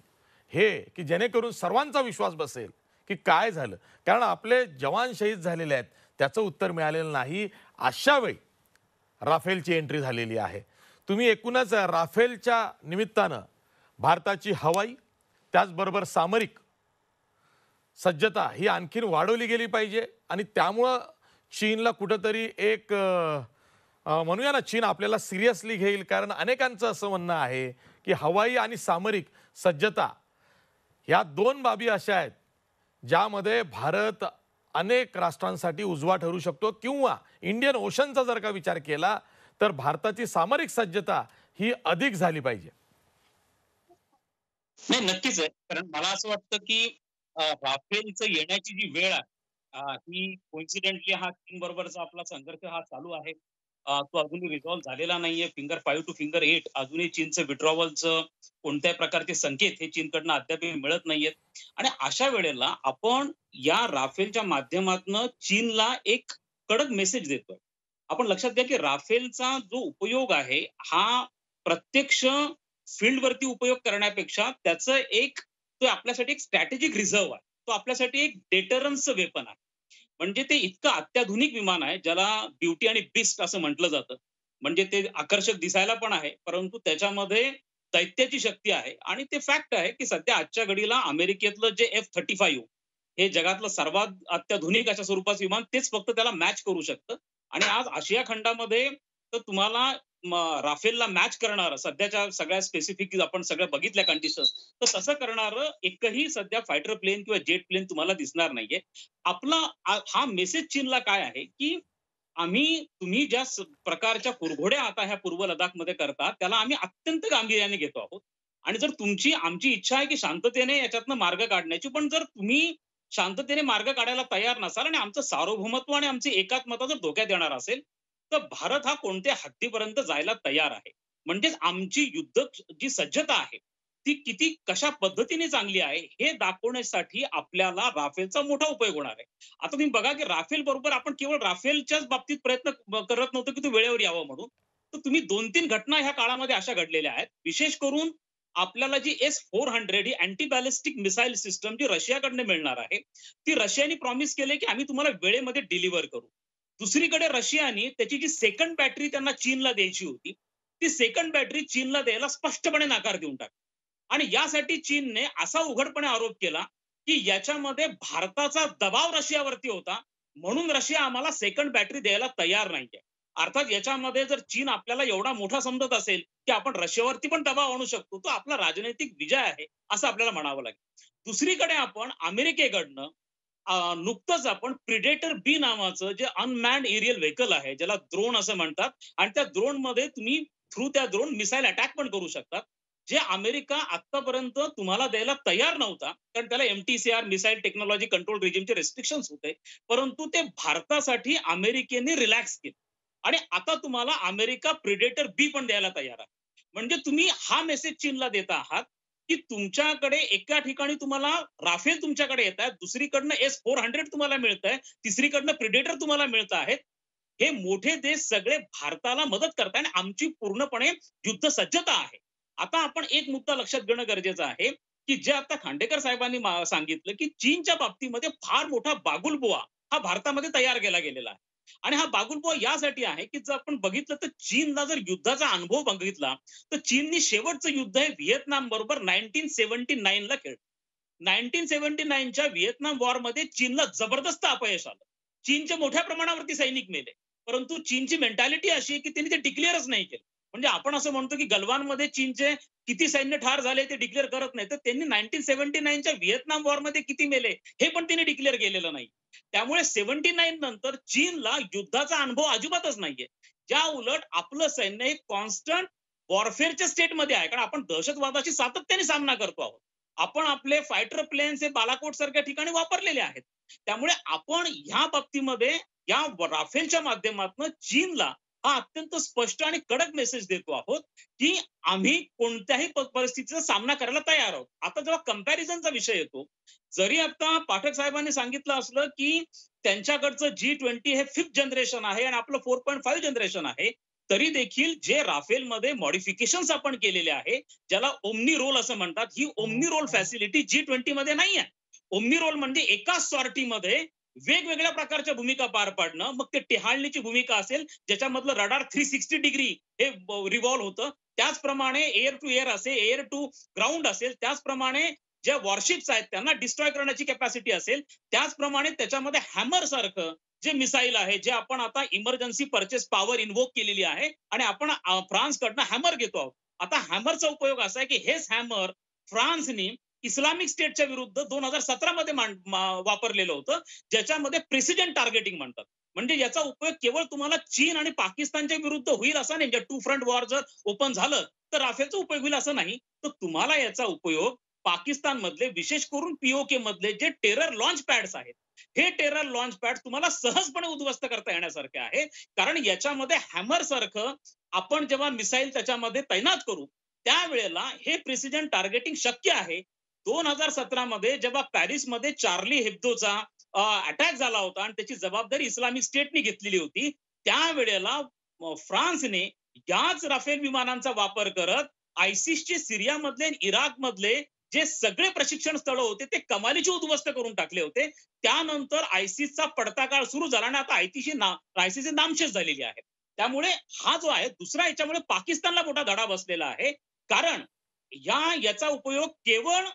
हे की जेणेकरून सर्वांचा विश्वास बसेल की काय झालं. कारण आपले जवान शहीद झालेले आहेत, त्याचं उत्तर मिळालेलं नाही. अशा वेळी राफेलची एंट्री झालेली आहे. तुम्ही एकूणच राफेलच्या निमित्तानं भारताची हवाई त्याचबरोबर सामरिक सज्जता ही आणखीन वाढवली गेली पाहिजे आणि त्यामुळं चीनला कुठंतरी एक म्हणूया ना, चीन आपल्याला सिरियसली घेईल. कारण अनेकांचं असं म्हणणं आहे की हवाई आणि सामरिक सज्जता ह्या दोन बाबी अशा आहेत ज्यामध्ये भारत अनेक राष्ट्रांसाठी उजवा ठरू शकतो. किंवा इंडियन ओशनचा जर का विचार केला तर भारताची सामरिक सज्जता ही अधिक झाली पाहिजे. नाही, नक्कीच आहे. कारण मला असं वाटतं, की राफेलचं येण्याची जी वेळ आहे, ही कोइन्सिडेंटली हा चीन बरोबरचा आपला संघर्ष हा चालू आहे. तो अजूनही रिझॉल्व्ह झालेला नाहीये. फिंगर 5 टू फिंगर 8 अजूनही चीनचं विड्रॉवलचं कोणत्याही प्रकारचे संकेत हे चीनकडनं अद्याप मिळत नाहीयेत. आणि अशा वेळेला आपण या राफेलच्या माध्यमातनं चीनला एक कडक मेसेज देतोय. आपण लक्षात घ्या, की राफेलचा जो उपयोग आहे, हा प्रत्यक्ष फील्डवरती उपयोग करण्यापेक्षा त्याचं तो आपल्यासाठी एक स्ट्रॅटेजिक रिझर्व्ह आहे. तो आपल्यासाठी एक डेटरन्सचं वेपन आहे. म्हणजे ते इतकं अत्याधुनिक विमान आहे, ज्याला ब्युटी आणि बिस्ट असं म्हटलं जातं. म्हणजे ते आकर्षक दिसायला पण आहे, परंतु त्याच्यामध्ये दैत्याची शक्ती आहे आणि ते फॅक्ट आहे, की सध्या आजच्या घडीला अमेरिकेतलं जे F-35 हे जगातलं सर्वात अत्याधुनिक अशा स्वरूपाचं विमान तेच फक्त त्याला मॅच करू शकतं. आणि आज आशिया खंडामध्ये तर तुम्हाला राफेलला मॅच करणारं सध्याच्या सगळ्या स्पेसिफिक आपण सगळ्या बघितल्या कंडिशन्स, तर तसं करणारं एकही सध्या फायटर प्लेन किंवा जेट प्लेन तुम्हाला दिसणार नाहीये. आपला हा मेसेज चीनला काय आहे, की तुम्ही ज्या प्रकारच्या कुरघोड्या आता ह्या पूर्व लडाखमध्ये करता, त्याला आम्ही अत्यंत गांभीर्याने घेतो आहोत. आणि जर आमची इच्छा आहे, की शांततेने याच्यातनं मार्ग काढण्याची, पण जर तुम्ही शांततेने मार्ग काढायला तयार नसाल आणि आमचं सार्वभौमत्व आणि आमची एकात्मता जर धोक्यात येणार असेल, तर भारत हा कोणत्या हद्दीपर्यंत जायला तयार आहे. म्हणजेच आमची युद्ध जी सज्जता आहे, ती किती कशा पद्धतीने चांगली आहे, हे दाखवण्यासाठी आपल्याला राफेलचा मोठा उपयोग होणार आहे. आता तुम्ही बघा, की राफेल बरोबर आपण केवळ राफेलच्याच बाबतीत प्रयत्न करत नव्हतो, की तो वेळेवर यावं म्हणून. तर तुम्ही 2-3 घटना ह्या काळामध्ये अशा घडलेल्या आहेत. विशेष करून आपल्याला जी S-400 ही अँटी बॅलिस्टिक मिसाईल सिस्टम जी रशियाकडनं मिळणार आहे, ती रशियाने प्रॉमिस केले, की आम्ही तुम्हाला वेळेमध्ये डिलिव्हर करू. दुसरीकडे रशियाने त्याची जी सेकंड बॅटरी त्यांना चीनला द्यायची होती, ती सेकंड बॅटरी चीनला द्यायला स्पष्टपणे नकार देऊन टाकला. आणि यासाठी चीनने असा उघडपणे आरोप केला, की याच्यामध्ये भारताचा दबाव रशियावरती होता, म्हणून रशिया आम्हाला सेकंड बॅटरी द्यायला तयार नाहीये. अर्थात याच्यामध्ये जर चीन आपल्याला एवढा मोठा समजत असेल, की आपण रशियावरती पण दबाव आणू शकतो, तो आपला राजनैतिक विजय आहे, असं आपल्याला म्हणावं लागेल. दुसरीकडे आपण अमेरिकेकडनं नुकतंच आपण प्रिडेटर बी नावाचं जे अनमॅन्ड एरियल व्हेकल आहे, ज्याला ड्रोन असं म्हणतात, आणि त्या ड्रोनमध्ये तुम्ही थ्रू त्या ड्रोन मिसाईल अटॅक पण करू शकतात. जे अमेरिका आतापर्यंत तुम्हाला द्यायला तयार नव्हता, कारण त्याला MTCR मिसाईल टेक्नॉलॉजी कंट्रोल रिजिमचे रिस्ट्रिक्शन्स होते. परंतु ते भारतासाठी अमेरिकेने रिलॅक्स केले आणि आता तुम्हाला अमेरिका प्रिडेटर बी पण द्यायला तयार आहे. म्हणजे तुम्ही हा मेसेज चीनला देत आहात, की तुमच्याकडे एका ठिकाणी तुम्हाला राफेल तुमच्याकडे येत आहेत, दुसरीकडनं S-400 तुम्हाला मिळतंय, तिसरीकडनं प्रिडेटर तुम्हाला मिळत आहेत. हे मोठे देश सगळे भारताला मदत करताय आणि आमची पूर्णपणे युद्ध सज्जता आहे. आता आपण एक मुद्दा लक्षात घेणं गरजेचं आहे, की जे आता खांडेकर साहेबांनी सांगितलं, की चीनच्या बाबतीमध्ये फार मोठा बागुलबुवा हा भारतामध्ये तयार केला गेलेला आहे. आणि हा बागुलबुवा यासाठी आहे, की जर आपण बघितलं तर चीनला जर युद्धाचा अनुभव बघितला, तर चीननी शेवटचं युद्ध हे व्हिएतनाम बरोबर 1979 ला खेळलं. 1979च्या व्हिएतनाम वॉरमध्ये चीनला जबरदस्त अपयश आलं. चीनच्या मोठ्या प्रमाणावरती सैनिक मेले. परंतु चीनची मेंटॅलिटी अशी आहे, की त्यांनी ते डिक्लेअरच नाही केलं. म्हणजे आपण असं म्हणतो, की गलवानमध्ये चीनचे किती सैन्य ठार झाले ते डिक्लेअर करत नाही. तर त्यांनी 1979च्या व्हिएतनाम वॉरमध्ये किती मेले हे पण त्यांनी डिक्लेअर केलेलं नाही. त्यामुळे 79 नंतर चीनला युद्धाचा अनुभव अजिबातच नाहीये. ज्या उलट आपलं सैन्य हे कॉन्स्टंट वॉरफेअरच्या स्टेटमध्ये आहे. कारण आपण दहशतवादाशी सातत्याने सामना करतो आहोत. आपण आपले फायटर प्लेन्स हे बालाकोट सारख्या ठिकाणी वापरलेले आहेत. त्यामुळे आपण ह्या बाबतीमध्ये या राफेलच्या माध्यमातून चीनला हा अत्यंत स्पष्ट आणि कडक मेसेज देतो आहोत, की आम्ही कोणत्याही परिस्थितीचा सामना करायला तयार आहोत. आता जेव्हा कंपॅरिझनचा विषय येतो, जरी आता पाठक साहेबांनी सांगितलं असलं, की त्यांच्याकडचं G-20 हे 5th जनरेशन आहे आणि आपलं 4.5 जनरेशन आहे, तरी देखील जे राफेलमध्ये मॉडिफिकेशन्स आपण केलेले आहे, ज्याला ओमनी रोल असं म्हणतात, ही ओमनी रोल फॅसिलिटी G-20 मध्ये नाही आहे. ओमनी रोल म्हणजे एकाच सॉर्टीमध्ये वेगवेगळ्या प्रकारच्या भूमिका पार पाडणं. मग ते टेहाळणीची भूमिका असेल, ज्याच्यामधलं रडार 360 डिग्री हे रिव्हॉल्व होतं. त्याचप्रमाणे एअर टू एअर असेल, एअर टू ग्राउंड असेल, त्याचप्रमाणे ज्या वॉरशिप्स आहेत त्यांना डिस्ट्रॉय करण्याची कॅपॅसिटी असेल, त्याचप्रमाणे त्याच्यामध्ये हॅमर सारखं जे मिसाईल आहे, जे आपण आता इमर्जन्सी पर्चेस पॉवर इन्व्होक केलेली आहे आणि आपण फ्रान्सकडनं हॅमर घेतो आहोत. आता हॅमरचा उपयोग असा आहे, की हेच हॅमर फ्रान्सनी इस्लामिक स्टेटच्या विरुद्ध 2017 मध्ये वापरलेलं होतं, ज्याच्यामध्ये प्रेसिडेंट टार्गेटिंग म्हणतात. म्हणजे याचा उपयोग केवळ तुम्हाला चीन आणि पाकिस्तानच्या विरुद्ध होईल असा नाही. टू फ्रंट वॉर जर ओपन झालं तर राफेलचा उपयोग होईल असं नाही. तर तुम्हाला याचा उपयोग पाकिस्तान मधले, विशेष करून POK मधले जे टेरर लॉन्च पॅड्स आहेत, हे टेरर लॉन्च पॅड तुम्हाला सहजपणे उद्ध्वस्त करता येण्यासारखे आहे. कारण याच्यामध्ये हॅमर सारखं आपण जेव्हा मिसाईल त्याच्यामध्ये तैनात करू, त्यावेळेला हे प्रेसिडेंट टार्गेटिंग शक्य आहे. 2017 मध्ये जेव्हा पॅरिसमध्ये चार्ली हेब्दोचा अटॅक झाला होता आणि त्याची जबाबदारी इस्लामिक स्टेटने घेतलेली होती, त्यावेळेला फ्रान्सने याच राफेल विमानांचा वापर करत आयसिसचे सिरियामधले आणि इराकमधले जे सगळे प्रशिक्षण स्थळ होते ते कमालीचे उद्ध्वस्त करून टाकले होते. त्यानंतर आयसिसचा पडता काळ सुरू झाला आणि आता आयसिसची नामशेष झालेली आहे. त्यामुळे हा जो आहे दुसरा याच्यामुळे पाकिस्तानला मोठा धडा बसलेला आहे. कारण याचा उपयोग केवळ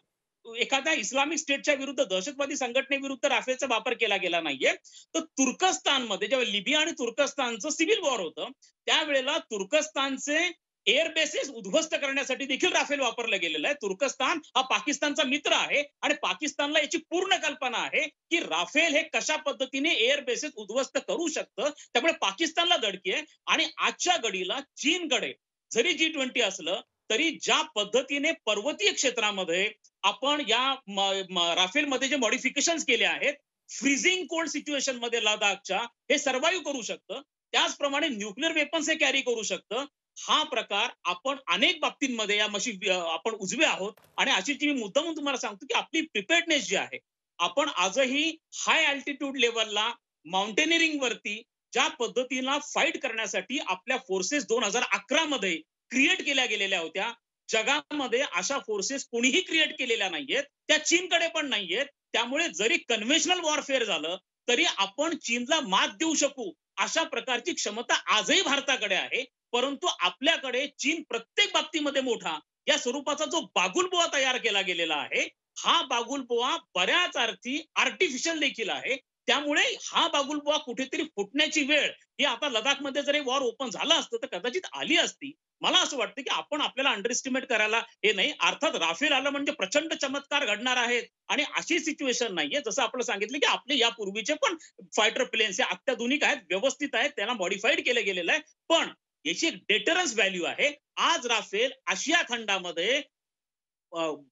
एखाद्या इस्लामिक स्टेटच्या विरुद्ध, दहशतवादी संघटनेविरुद्ध राफेलचा वापर केला गेला नाहीये. तर तुर्कस्तानमध्ये जेव्हा लिबिया आणि तुर्कस्तानचं सिव्हिल वॉर होतं, त्यावेळेला तुर्कस्तानचे एअर बेसेस उद्ध्वस्त करण्यासाठी देखील राफेल वापरलं गेलेलं आहे. तुर्कस्तान हा पाकिस्तानचा मित्र आहे आणि पाकिस्तानला याची पूर्ण कल्पना आहे की राफेल हे कशा पद्धतीने एअर बेसेस उद्ध्वस्त करू शकतं. त्यामुळे पाकिस्तानला धडकी आहे. आणि आजच्या घडीला चीनकडे जरी G20 असलं तरी ज्या पद्धतीने पर्वतीय क्षेत्रामध्ये आपण या राफेलमध्ये जे मॉडिफिकेशन केले आहेत, फ्रीजिंग कोल्ड सिच्युएशन मध्ये लडाखच्या हे सर्व्हाइव्ह करू शकतं. त्याचप्रमाणे न्यूक्लिअर वेपन्स हे कॅरी करू शकतं. हा प्रकार आपण अनेक बाबतींमध्ये आपण उजवे आहोत. आणि अशी मी मुद्दामून तुम्हाला सांगतो की आपली प्रिपेअर्डनेस जी आहे, आपण आजही हाय अल्टिट्यूड लेवलला माउंटेनिअरिंग वरती ज्या पद्धतीला फाईट करण्यासाठी आपल्या फोर्सेस 2011 मध्ये क्रिएट केल्या गेलेल्या होत्या, जगामध्ये अशा फोर्सेस कोणीही क्रिएट केलेल्या नाहीयेत, त्या चीनकडे पण नाहीयेत. त्यामुळे जरी कन्व्हेन्शनल वॉरफेअर झालं तरी आपण चीनला मात देऊ शकू अशा प्रकारची क्षमता आजही भारताकडे आहे. परंतु आपल्याकडे चीन प्रत्येक बाबतीमध्ये मोठा या स्वरूपाचा जो बागुलबुवा तयार केला गेलेला आहे, हा बागुलबुवा बऱ्याच अर्थी आर्टिफिशियल देखील आहे. त्यामुळे हा बागुलबुवा कुठेतरी फुटण्याची वेळ ही आता लडाखमध्ये जरी वॉर ओपन झालं असतं तर कदाचित आली असती. मला असं वाटतं की आपण आपल्याला अंडर एस्टिमेट करायला हे नाही. अर्थात राफेल आलं म्हणजे प्रचंड चमत्कार घडणार आहेत आणि अशी सिच्युएशन नाहीये. जसं आपण सांगितलं की आपले यापूर्वीचे पण फायटर प्लेन्स हे अत्याधुनिक आहेत, व्यवस्थित आहेत, त्यांना मॉडिफाईड केलं गेलेलं आहे. पण याची एक डेटरन्स व्हॅल्यू आहे. आज राफेल आशिया खंडामध्ये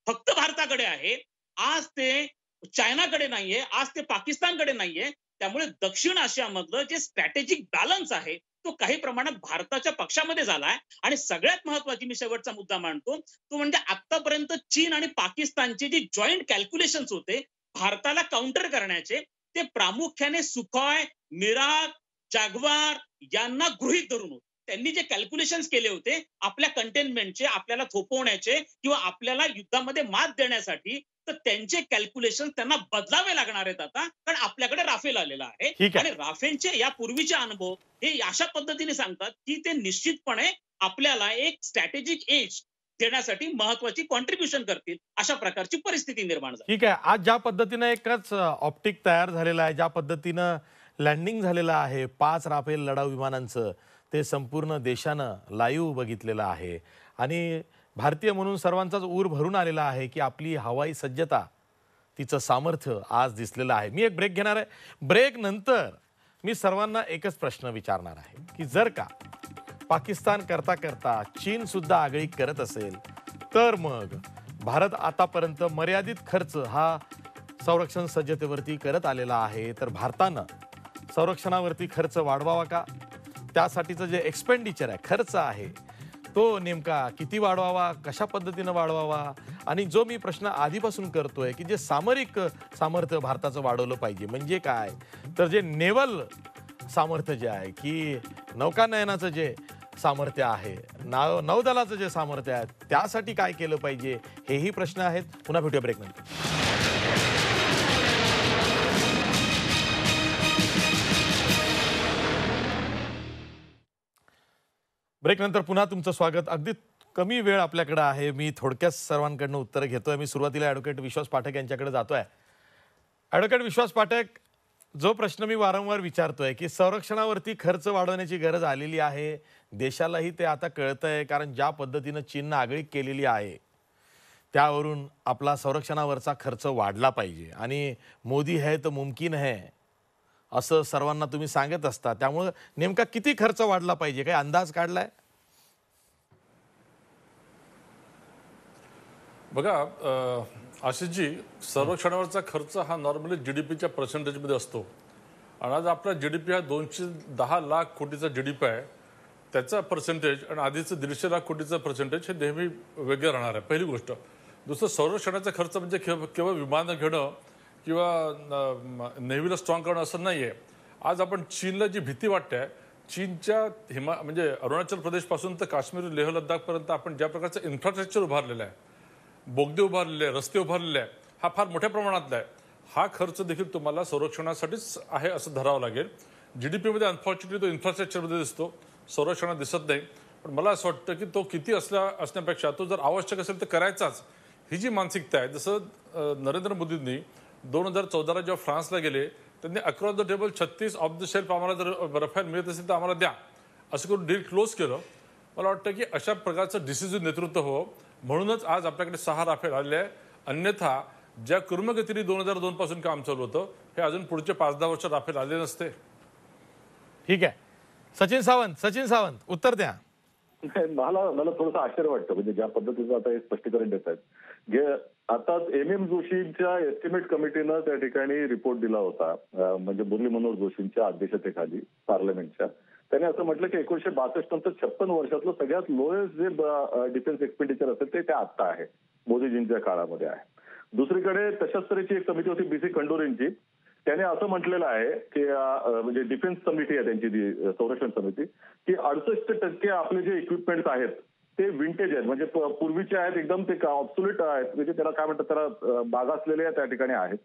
फक्त भारताकडे आहे. आज ते चायनाकडे नाहीये, आज ते पाकिस्तानकडे नाहीये. त्यामुळे दक्षिण आशियामधलं जे स्ट्रॅटेजिक बॅलन्स आहे तो काही प्रमाणात भारताच्या पक्षामध्ये झालाय. आणि सगळ्यात महत्वाची मी शेवटचा मुद्दा मांडतो तो म्हणजे आतापर्यंत चीन आणि पाकिस्तानचे जे जॉईंट कॅल्क्युलेशन्स होते भारताला काउंटर करण्याचे, ते प्रामुख्याने सुखॉय, मिराग, जाग्वार यांना गृहीत धरून होते. त्यांनी जे कॅल्क्युलेशन्स केले होते आपल्या कंटेनमेंटचे, आपल्याला थोपवण्याचे किंवा आपल्याला युद्धामध्ये मात देण्यासाठी, तर त्यांचे कॅल्क्युलेशन त्यांना बदलावे लागणार आहेत आता. कारण आपल्याकडे राफेल आलेला आहे आणि राफेलचे या पूर्वीचे अनुभव हे अशा पद्धतीने सांगतात की ते निश्चितपणे आपल्याला एक स्ट्रॅटेजिक एज देण्यासाठी महत्वाची कॉन्ट्रीब्युशन करतील, अशा प्रकारची परिस्थिती निर्माण झाली. ठीक आहे. आज ज्या पद्धतीने एकच ऑप्टिक तयार झालेला आहे, ज्या पद्धतीनं लँडिंग झालेलं आहे 5 राफेल लढाऊ विमानांचं, ते संपूर्ण देशानं लाईव्ह बघितलेलं आहे. आणि भारतीय म्हणून सर्वांचाच ऊर भरून आलेला आहे की आपली हवाई सज्जता, तिचं सामर्थ्य आज दिसलेलं आहे. मी एक ब्रेक घेणार आहे. ब्रेक नंतर मी सर्वांना एकच प्रश्न विचारणार आहे की जर का पाकिस्तान करता करता चीन सुद्धा आगळीक करत असेल तर मग भारत आतापर्यंत मर्यादित खर्च हा संरक्षण सज्जतेवरती करत आलेला आहे, तर भारतानं संरक्षणावरती खर्च वाढवावा का? त्यासाठीचं जे एक्सपेंडिचर आहे, खर्च आहे, तो नेमका किती वाढवावा, कशा पद्धतीनं वाढवावा? आणि जो मी प्रश्न आधीपासून करतोय की जे सामरिक सामर्थ्य भारताचं वाढवलं पाहिजे, म्हणजे काय तर जे नेव्हल सामर्थ्य जे आहे की नौकानयनाचं जे सामर्थ्य आहे, नौदलाचं जे सामर्थ्य आहे, त्यासाठी काय केलं पाहिजे, हेही प्रश्न आहेत. पुन्हा भेटूया ब्रेक नंतर. ब्रेक नंतर पुन्हा तुमचं स्वागत. अगदी कमी वेळ आपल्याकडे आहे. मी थोडक्यात सर्वांकडनं उत्तरं घेतोय. मी सुरुवातीला ॲडव्होकेट विश्वास पाठक यांच्याकडे जातोय. ॲडव्होकेट विश्वास पाठक, जो प्रश्न मी वारंवार विचारतोय की संरक्षणावरती खर्च वाढवण्याची गरज आलेली आहे, देशालाही ते आता कळतंय, कारण ज्या पद्धतीनं चीननं आगळीक केलेली आहे त्यावरून आपला संरक्षणावरचा खर्च वाढला पाहिजे. आणि मोदी है तो मुमकिन है असं सर्वांना तुम्ही सांगत असता. त्यामुळे नेमका किती खर्च वाढला पाहिजे, काही अंदाज काढलाय? बघा आशिषजी, संरक्षणावरचा खर्च हा नॉर्मली GDPच्या पर्सेंटेजमध्ये असतो. आणि आज आपला GDP हा 210 लाख कोटीचा GDP आहे. त्याचा पर्सेंटेज आणि आधीचं 150 लाख कोटीचं पर्सेंटेज हे नेहमी वेगळं राहणार आहे, पहिली गोष्ट. दुसरं, संरक्षणाचा खर्च म्हणजे केवळ विमानं घेणं किंवा नेव्हीला स्ट्रॉंग करणं असं नाही आहे. आज आपण चीनला जी भीती वाटते, चीनच्या म्हणजे अरुणाचल प्रदेशपासून तर काश्मीर, लेह लडाखपर्यंत आपण ज्या प्रकारचं इन्फ्रास्ट्रक्चर उभारलेलं आहे, बोगदे उभारलेले आहे, रस्ते उभारलेले आहे, हा फार मोठ्या प्रमाणातला आहे. हा खर्च देखील तुम्हाला संरक्षणासाठीच आहे असं धरावं लागेल. GDPमध्ये अनफॉर्च्युनेटली तो इन्फ्रास्ट्रक्चरमध्ये दिसतो. संरक्षणात दिसत नाही. पण मला असं वाटतं की तो किती असण्यापेक्षा तो जर आवश्यक असेल तर करायचाच, ही जी मानसिकता आहे. जसं नरेंद्र मोदींनी 2014 जेव्हा फ्रान्सला गेले, त्यांनी across the table 36 of the shelf आम्हाला जर रफेल मिळत असेल तर आम्हाला द्या असं करून डील क्लोज केलं. मला वाटतं की अशा प्रकारचं डिसिजन नेतृत्व हवं, म्हणूनच आज आपल्याकडे 6 राफेल आलेले आहे. अन्यथा ज्या कुर्मगतीने 2002 पासून काम चालू होतं, हे अजून पुढचे 5-10 वर्ष राफेल आले नसते. ठीक आहे. सचिन सावंत उत्तर द्या. मला थोडंसं आश्चर्य वाटतं, म्हणजे ज्या पद्धतीचं आता हे स्पष्टीकरण देत आहेत. आता MM जोशींच्या एस्टिमेट कमिटीनं त्या ठिकाणी रिपोर्ट दिला होता, म्हणजे मुरली मनोहर जोशींच्या अध्यक्षतेखाली पार्लमेंटच्या. त्याने असं म्हटलं की 1962 नंतर 56 वर्षातलं सगळ्यात लोएस्ट जे डिफेन्स एक्सपेंडिचर असेल ते आता आहे, मोदीजींच्या काळामध्ये आहे. दुसरीकडे तशाच तऱ्हेची एक समिती होती BC खंडूरेंची. त्याने असं म्हटलेलं आहे की म्हणजे डिफेन्स समिती आहे त्यांची, जी संरक्षण समिती, की 68% आपले जे इक्विपमेंट्स आहेत ते विंटेज आहेत, म्हणजे पूर्वीचे आहेत, एकदम ते ऑब्सोल्यूट आहेत, म्हणजे त्याला काय म्हणतात, त्याला बागासलेले त्या ठिकाणी आहेत.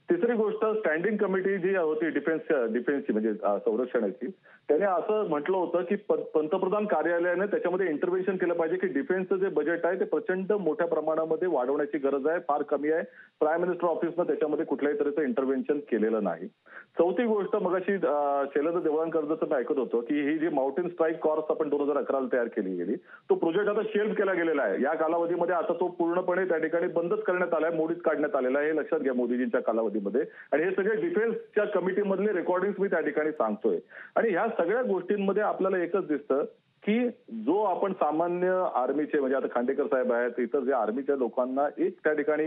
तिसरी गोष्ट, स्टँडिंग कमिटी जी होती डिफेन्सची म्हणजे संरक्षणाची, त्याने असं म्हटलं होतं की पंतप्रधान कार्यालयाने त्याच्यामध्ये इंटरव्हेन्शन केलं पाहिजे की डिफेन्सचं जे बजेट आहे ते प्रचंड मोठ्या प्रमाणामध्ये वाढवण्याची गरज आहे, फार कमी आहे. प्राईम मिनिस्टर ऑफिसनं त्याच्यामध्ये कुठल्याही तऱ्हेचं इंटरव्हेन्शन केलेलं नाही. चौथी गोष्ट, मगाशी शैलेंद्र देवळांकरचं मी ऐकत होतो की ही जी माउंटेन स्ट्राईक कॉर्स आपण 2011 तयार केली गेली, तो प्रोजेक्ट आता शेल्फ केला गेलेला आहे. या कालावधीमध्ये आता तो पूर्णपणे त्या ठिकाणी बंदच करण्यात आलाय, मोडीत काढण्यात आलेला आहे. हे लक्षात घ्या मोदीजींच्या कालावधीमध्ये. आणि हे सगळे डिफेन्सच्या कमिटीमधले रेकॉर्डिंग मी त्या ठिकाणी सांगतोय. आणि ह्या सगळ्या गोष्टींमध्ये आपल्याला एकच दिसतं की जो आपण सामान्य आर्मीचे, म्हणजे आता खांडेकर साहेब आहेत, इतर जे आर्मीच्या लोकांना एक त्या ठिकाणी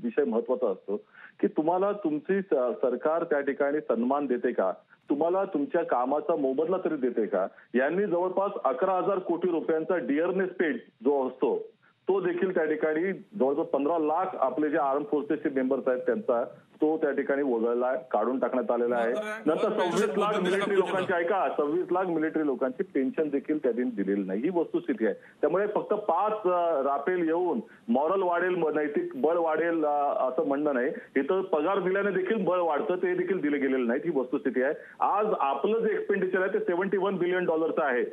विषय महत्वाचा असतो की तुम्हाला तुमची सरकार त्या ठिकाणी सन्मान देते का, तुम्हाला तुमच्या कामाचा मोबदला तरी देते का. यांनी जवळपास 11,000 कोटी रुपयांचा डिअरनेस पेड जो असतो तो देखील त्या ठिकाणी जवळजवळ 15 लाख आपले जे आर्म फोर्सेसचे मेंबर्स आहेत त्यांचा तो त्या ठिकाणी वगळला, काढून टाकण्यात आलेला आहे. नंतर 26 लाख मिलिटरी लोकांची, ऐका, 26 लाख मिलिटरी लोकांची पेन्शन देखील त्यांनी दिलेली नाही. ही वस्तुस्थिती आहे. त्यामुळे फक्त 5 राफेल येऊन मॉरल वाढेल, नैतिक बळ वाढेल असं म्हणणं नाही. इथं पगार दिल्याने देखील बळ वाढतं, ते देखील दिले गेलेलं नाही. ही वस्तुस्थिती आहे. आज आपलं जे एक्सपेंडिचर आहे ते $71 बिलियन आहे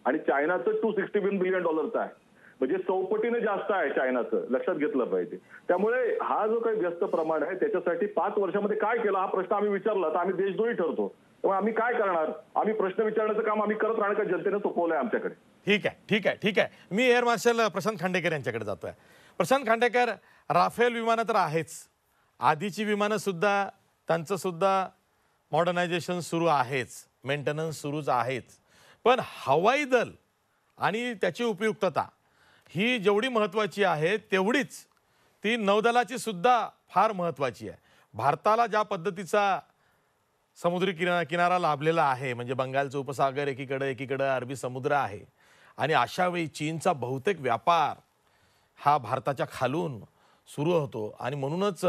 आणि चायनाचं $261 बिलियन आहे, म्हणजे 100 पटीने जास्त आहे चायनाचं, लक्षात घेतलं पाहिजे. त्यामुळे हा जो काही व्यस्त प्रमाण आहे त्याच्यासाठी 5 वर्षामध्ये काय केलं हा प्रश्न आम्ही विचारला तर आम्ही देशद्रोही ठरतो. त्यामुळे आम्ही काय करणार, आम्ही प्रश्न विचारण्याचं काम आम्ही करत राहणं का जनतेने सोपवलंय आमच्याकडे. ठीक आहे. मी एअर मार्शल प्रशांत खांडेकर यांच्याकडे जातोय. प्रशांत खांडेकर, राफेल विमानं तर आहेच, आधीची विमानं सुद्धा त्यांचं सुद्धा मॉडर्नायझेशन सुरू आहेच, मेंटेनन्स सुरूच आहेच. पण हवाई दल आणि त्याची उपयुक्तता ही जेवढी महत्त्वाची आहे तेवढीच ती नौदलाची सुद्धा फार महत्त्वाची आहे. भारताला ज्या पद्धतीचा समुद्री किनारा लाभलेला आहे, म्हणजे बंगालचं उपसागर एकीकडे अरबी समुद्र आहे, आणि अशा वेळी चीनचा बहुतेक व्यापार हा भारताच्या खालून सुरू होतो, आणि म्हणूनच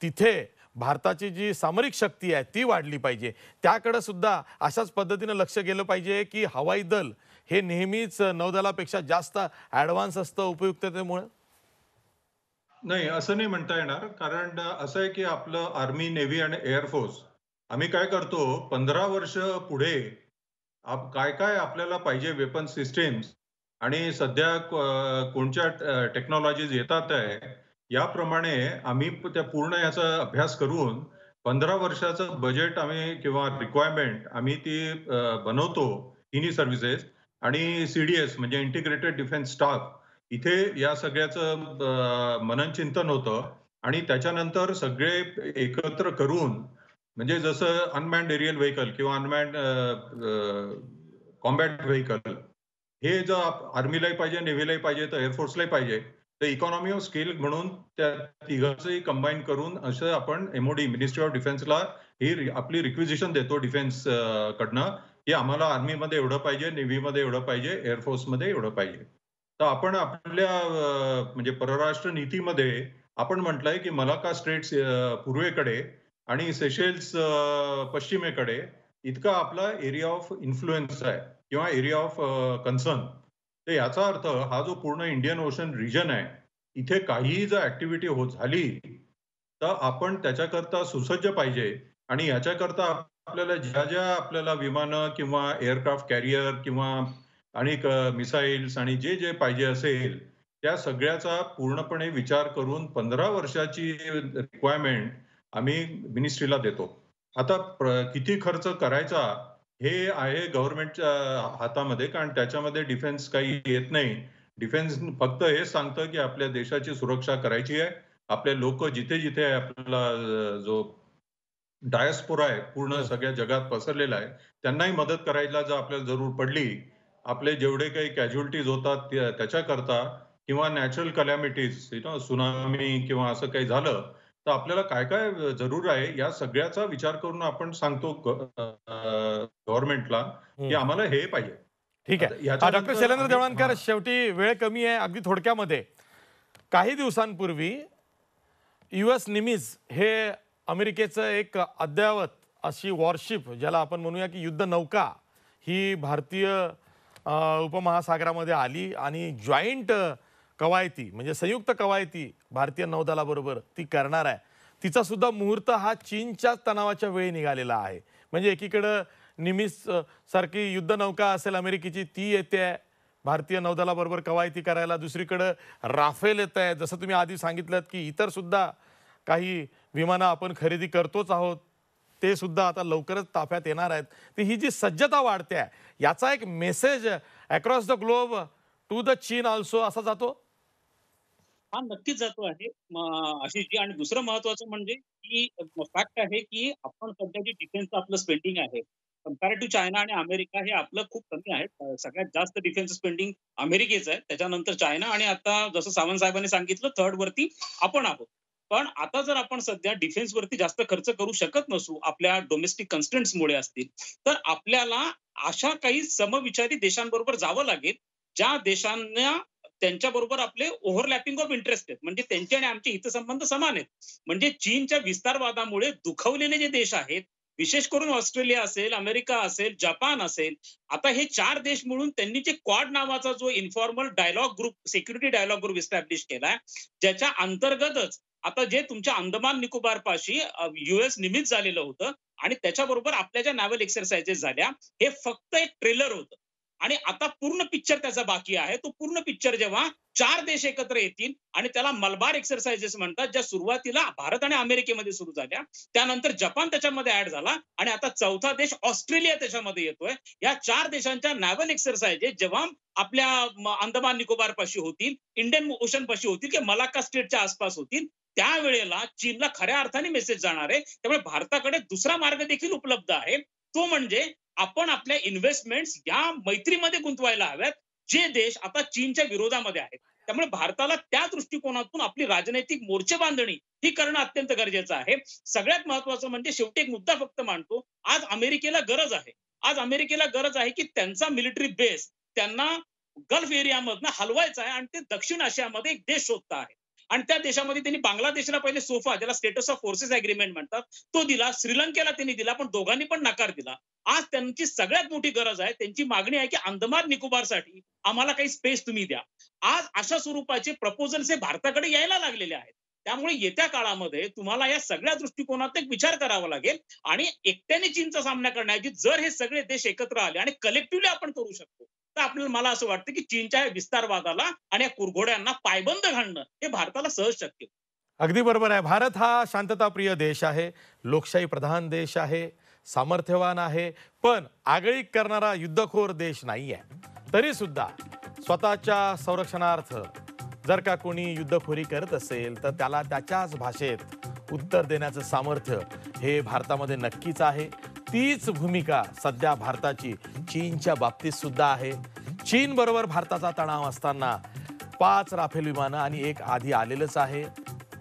तिथे भारताची जी सामरिक शक्ती आहे ती वाढली पाहिजे. त्याकडे सुद्धा अशाच पद्धतीनं लक्ष गेलं पाहिजे की हवाई दल हे नेहमीच नौदलापेक्षा जास्त ऍडव्हान्स असतं उपयुक्ततेमुळे. नाही, असं नाही म्हणता येणार. कारण असं आहे की आपलं आर्मी, नेव्ही आणि एअरफोर्स आम्ही काय करतो, 15 वर्ष पुढे काय काय आपल्याला पाहिजे वेपन सिस्टीम्स आणि सध्या कोणत्या टेक्नॉलॉजीज येतात आहे याप्रमाणे आम्ही त्या पूर्ण याचा अभ्यास करून 15 वर्षाचं बजेट आम्ही किंवा रिक्वायरमेंट आम्ही ती बनवतो. तिन्ही सर्व्हिसेस आणि CDS म्हणजे इंटिग्रेटेड डिफेन्स स्टाफ, इथे या सगळ्याचं मनन चिंतन होतं आणि त्याच्यानंतर सगळे एकत्र करून, म्हणजे जसं अनमॅन्ड एरियल व्हेकल किंवा अनमॅन्ड कॉम्बॅट व्हेकल हे जर आर्मीलाही पाहिजे, नेव्हीलाही पाहिजे, तर एअरफोर्सलाही पाहिजे, तर इकॉनॉमी ऑफ स्केल म्हणून त्या तिघांचंही कंबाईन करून असं आपण MOD मिनिस्ट्री ऑफ डिफेन्सला ही आपली रिक्विजिशन देतो डिफेन्स कडनं की आम्हाला आर्मीमध्ये एवढं पाहिजे, नेव्हीमध्ये एवढं पाहिजे, एअरफोर्समध्ये एवढं पाहिजे. तर आपण आपल्या म्हणजे परराष्ट्र नीतीमध्ये आपण म्हटलंय की मलाका स्ट्रेट्स पूर्वेकडे आणि सेशेल्स पश्चिमेकडे इतका आपला एरिया ऑफ इन्फ्लुएन्स आहे किंवा एरिया ऑफ कन्सर्न. तर याचा अर्थ हा जो पूर्ण इंडियन ओशन रिजन आहे, इथे काहीही जर ऍक्टिव्हिटी झाली तर आपण त्याच्याकरता सुसज्ज पाहिजे आणि याच्याकरता आपल्याला ज्या आपल्याला विमानं किंवा एअरक्राफ्ट कॅरियर किंवा अनेक मिसाईल्स आणि जे पाहिजे असेल, त्या सगळ्याचा पूर्णपणे विचार करून 15 वर्षाची रिक्वायरमेंट आम्ही मिनिस्ट्रीला देतो. आता किती खर्च करायचा हे आहे गव्हर्नमेंटच्या हातामध्ये, कारण त्याच्यामध्ये डिफेन्स काही येत नाही. डिफेन्स फक्त हेच सांगतं, की आपल्या देशाची सुरक्षा करायची आहे. आपले लोकं जिथे-जिथे आपल्याला जो डायस्पोरा आहे, पूर्ण सगळ्या जगात पसरलेला आहे, त्यांनाही मदत करायला जर आपल्याला जरूर पडली, आपले जेवढे काही कॅज्युअल्टीज होतात त्याच्याकरता किंवा नॅचरल कलॅमिटीज सुनामी किंवा असं काही झालं, तर आपल्याला काय-काय जरूर आहे, या सगळ्याचा विचार करून आपण सांगतो गव्हर्नमेंटला, की हं. आम्हाला हे पाहिजे. ठीक आता आहे. डॉक्टर याच्यानंतर शैलेंद्र देवळणकर, हां. शेवटी वेळ कमी आहे, अगदी थोडक्यामध्ये काही दिवसांपूर्वी US निमित्झ हे अमेरिकेचं एक अद्ययावत अशी वॉरशिप, ज्याला आपण म्हणूया की युद्ध नौका, ही भारतीय उपमहासागरामध्ये आली आणि जॉईंट कवायती म्हणजे संयुक्त कवायती भारतीय नौदलाबरोबर ती करणार आहे. तिचा सुद्धा मुहूर्त हा चीनच्या तणावाच्या वेळी निघालेला आहे. म्हणजे एकीकडं निमित्झ सारखी युद्ध नौका असेल अमेरिकेची, ती येते भारतीय नौदलाबरोबर कवायती करायला. दुसरीकडं राफेल येत आहे, जसं तुम्ही आधी सांगितलं की इतर सुद्धा काही विमानं आपण खरेदी करतोच आहोत, ते सुद्धा आता लवकरच ताफ्यात येणार आहेत. तर ही जी सज्जता वाढते आहे, याचा एक message across the globe to the चीन ऑल्सो असा जातो. हा नक्कीच जातो आहे आशिषजी. आणि दुसरं महत्वाचं म्हणजे की फॅक्ट आहे की आपण सध्या जे डिफेन्सचं आपलं स्पेंडिंग आहे कम्पॅरेटिव्ह चायना आणि अमेरिका, हे आपलं खूप कमी आहे. सगळ्यात जास्त डिफेन्स स्पेंडिंग अमेरिकेचं आहे, त्याच्यानंतर चायना, आणि आता जसं सावंत साहेबांनी सांगितलं थर्ड वरती आपण आहोत. पण आता जर आपण सध्या डिफेन्स वरती जास्त खर्च करू शकत नसू, आपल्या डोमेस्टिक कन्स्ट्रेंट्समुळे असतील, तर आपल्याला अशा काही समविचारी देशांबरोबर जावं लागेल, ज्या देशांना त्यांच्याबरोबर आपले ओव्हरलॅपिंग ऑफ इंटरेस्ट आहेत, म्हणजे त्यांचे आणि आमचे हितसंबंध समान आहेत. म्हणजे चीनच्या विस्तारवादामुळे दुखावलेले जे देश आहेत, विशेष करून ऑस्ट्रेलिया असेल, अमेरिका असेल, जपान असेल, आता हे 4 देश मिळून त्यांनी जे क्वाड नावाचा जो informal dialogue group, security dialogue group establish केलाय, ज्याच्या अंतर्गतच आता जे तुमच्या अंदमान निकोबार पाशी US निमित्त झालेलं होतं, आणि त्याच्याबरोबर आपल्या ज्या नॅव्हल एक्सरसाइजेस झाल्या, हे फक्त एक ट्रेलर होतं. आणि आता पूर्ण पिक्चर त्याचा बाकी आहे. तो पूर्ण पिक्चर जेव्हा 4 देश एकत्र येतील, आणि त्याला मलबार एक्सरसाइजेस म्हणतात, ज्या सुरुवातीला भारत आणि अमेरिकेमध्ये सुरू झाल्या, त्यानंतर जपान त्याच्यामध्ये ऍड झाला, आणि आता चौथा देश ऑस्ट्रेलिया त्याच्यामध्ये येतोय. या 4 देशांच्या नॅव्हल एक्सरसाइजेस जेव्हा आपल्या अंदमान निकोबार पाशी होतील, इंडियन ओशन पाशी होतील, की मलाक्का स्टेटच्या आसपास होतील, त्यावेळेला चीनला खऱ्या अर्थाने मेसेज जाणार आहे. त्यामुळे भारताकडे दुसरा मार्ग देखील उपलब्ध आहे. तो म्हणजे आपण आपल्या इन्व्हेस्टमेंट्स या मैत्रीमध्ये गुंतवायला हव्यात, जे देश आता चीनच्या विरोधामध्ये आहेत. त्यामुळे भारताला त्या दृष्टिकोनातून आपली राजनैतिक मोर्चे बांधणी ही करणं अत्यंत गरजेचं आहे. सगळ्यात महत्वाचं म्हणजे शेवटी एक मुद्दा फक्त मांडतो, आज अमेरिकेला गरज आहे. आज अमेरिकेला गरज आहे की त्यांचा मिलिटरी बेस त्यांना गल्फ एरियामधनं हलवायचा आहे, आणि ते दक्षिण आशियामध्ये एक देश शोधता आहे. आणि त्या देशामध्ये त्यांनी बांगलादेशला पहिले सोफा, ज्याला स्टेटस ऑफ फोर्सेस अग्रीमेंट म्हणतात, तो दिला. श्रीलंकेला त्यांनी दिला, पण दोघांनी पण नकार दिला. आज त्यांची सगळ्यात मोठी गरज आहे, त्यांची मागणी आहे की अंदमान निकोबारसाठी आम्हाला काही स्पेस तुम्ही द्या. आज अशा स्वरूपाचे प्रपोजल्स हे भारताकडे यायला लागलेले आहेत. त्यामुळे येत्या काळामध्ये तुम्हाला या सगळ्या दृष्टिकोनात एक विचार करावा लागेल, आणि एकट्याने चीनचा सामना करण्याची जर हे सगळे देश एकत्र आले आणि कलेक्टिव्हली आपण करू शकतो, तर आपल्याला, मला असं वाटतं की चीनच्या या विस्तारवादाला आणि या कुरघोड्यांना पायबंद घालणं हे भारताला सहज शक्य आहे. अगदी बरोबर आहे. भारत हा शांतताप्रिय देश आहे, लोकशाही प्रधान देश आहे, सामर्थ्यवान आहे, पण आगळीक करणारा युद्धखोर देश नाही आहे. तरी सुद्धा स्वतःच्या संरक्षणार्थ जर का कोणी युद्धखोरी करत असेल, तर त्याला त्याच्याच भाषेत उत्तर देण्याचं सामर्थ्य हे भारतामध्ये नक्कीच आहे. तीच भूमिका सध्या भारताची चीनच्या बाबतीत सुद्धा आहे. चीन बरोबर भारताचा तणाव असताना 5 राफेल विमानं आणि एक आधी आलेलंच आहे.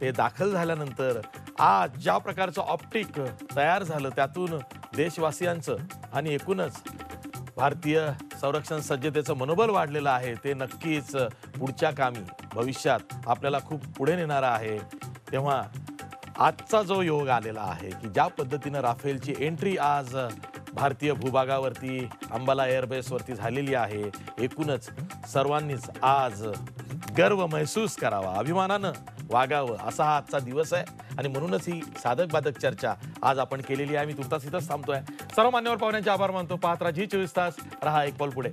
ते दाखल झाल्यानंतर आज ज्या प्रकारचं ऑप्टिक तयार झालं, त्यातून देशवासियांचं आणि एकूणच भारतीय संरक्षण सज्जतेचं मनोबल वाढलेलं आहे. ते नक्कीच पुढच्या कामी भविष्यात आपल्याला खूप पुढे नेणारं आहे. तेव्हा आजचा जो योग आलेला आहे की ज्या पद्धतीनं राफेलची एंट्री आज भारतीय भूभागावरती अंबाला एअरबेसवरती झालेली आहे. एकूणच सर्वांनीच आज गर्व महसूस करावा, अभिमानानं वागावं असा हा आजचा दिवस आहे आणि म्हणूनच ही साधक बाधक चर्चा आज आपण केलेली आहे. मी तुर्तास इथंच थांबतोय. सर्व मान्यवर पाहुण्यांचे आभार मानतो. पाहत राहा झी 24 तास. रहा एक पाऊल पुढे.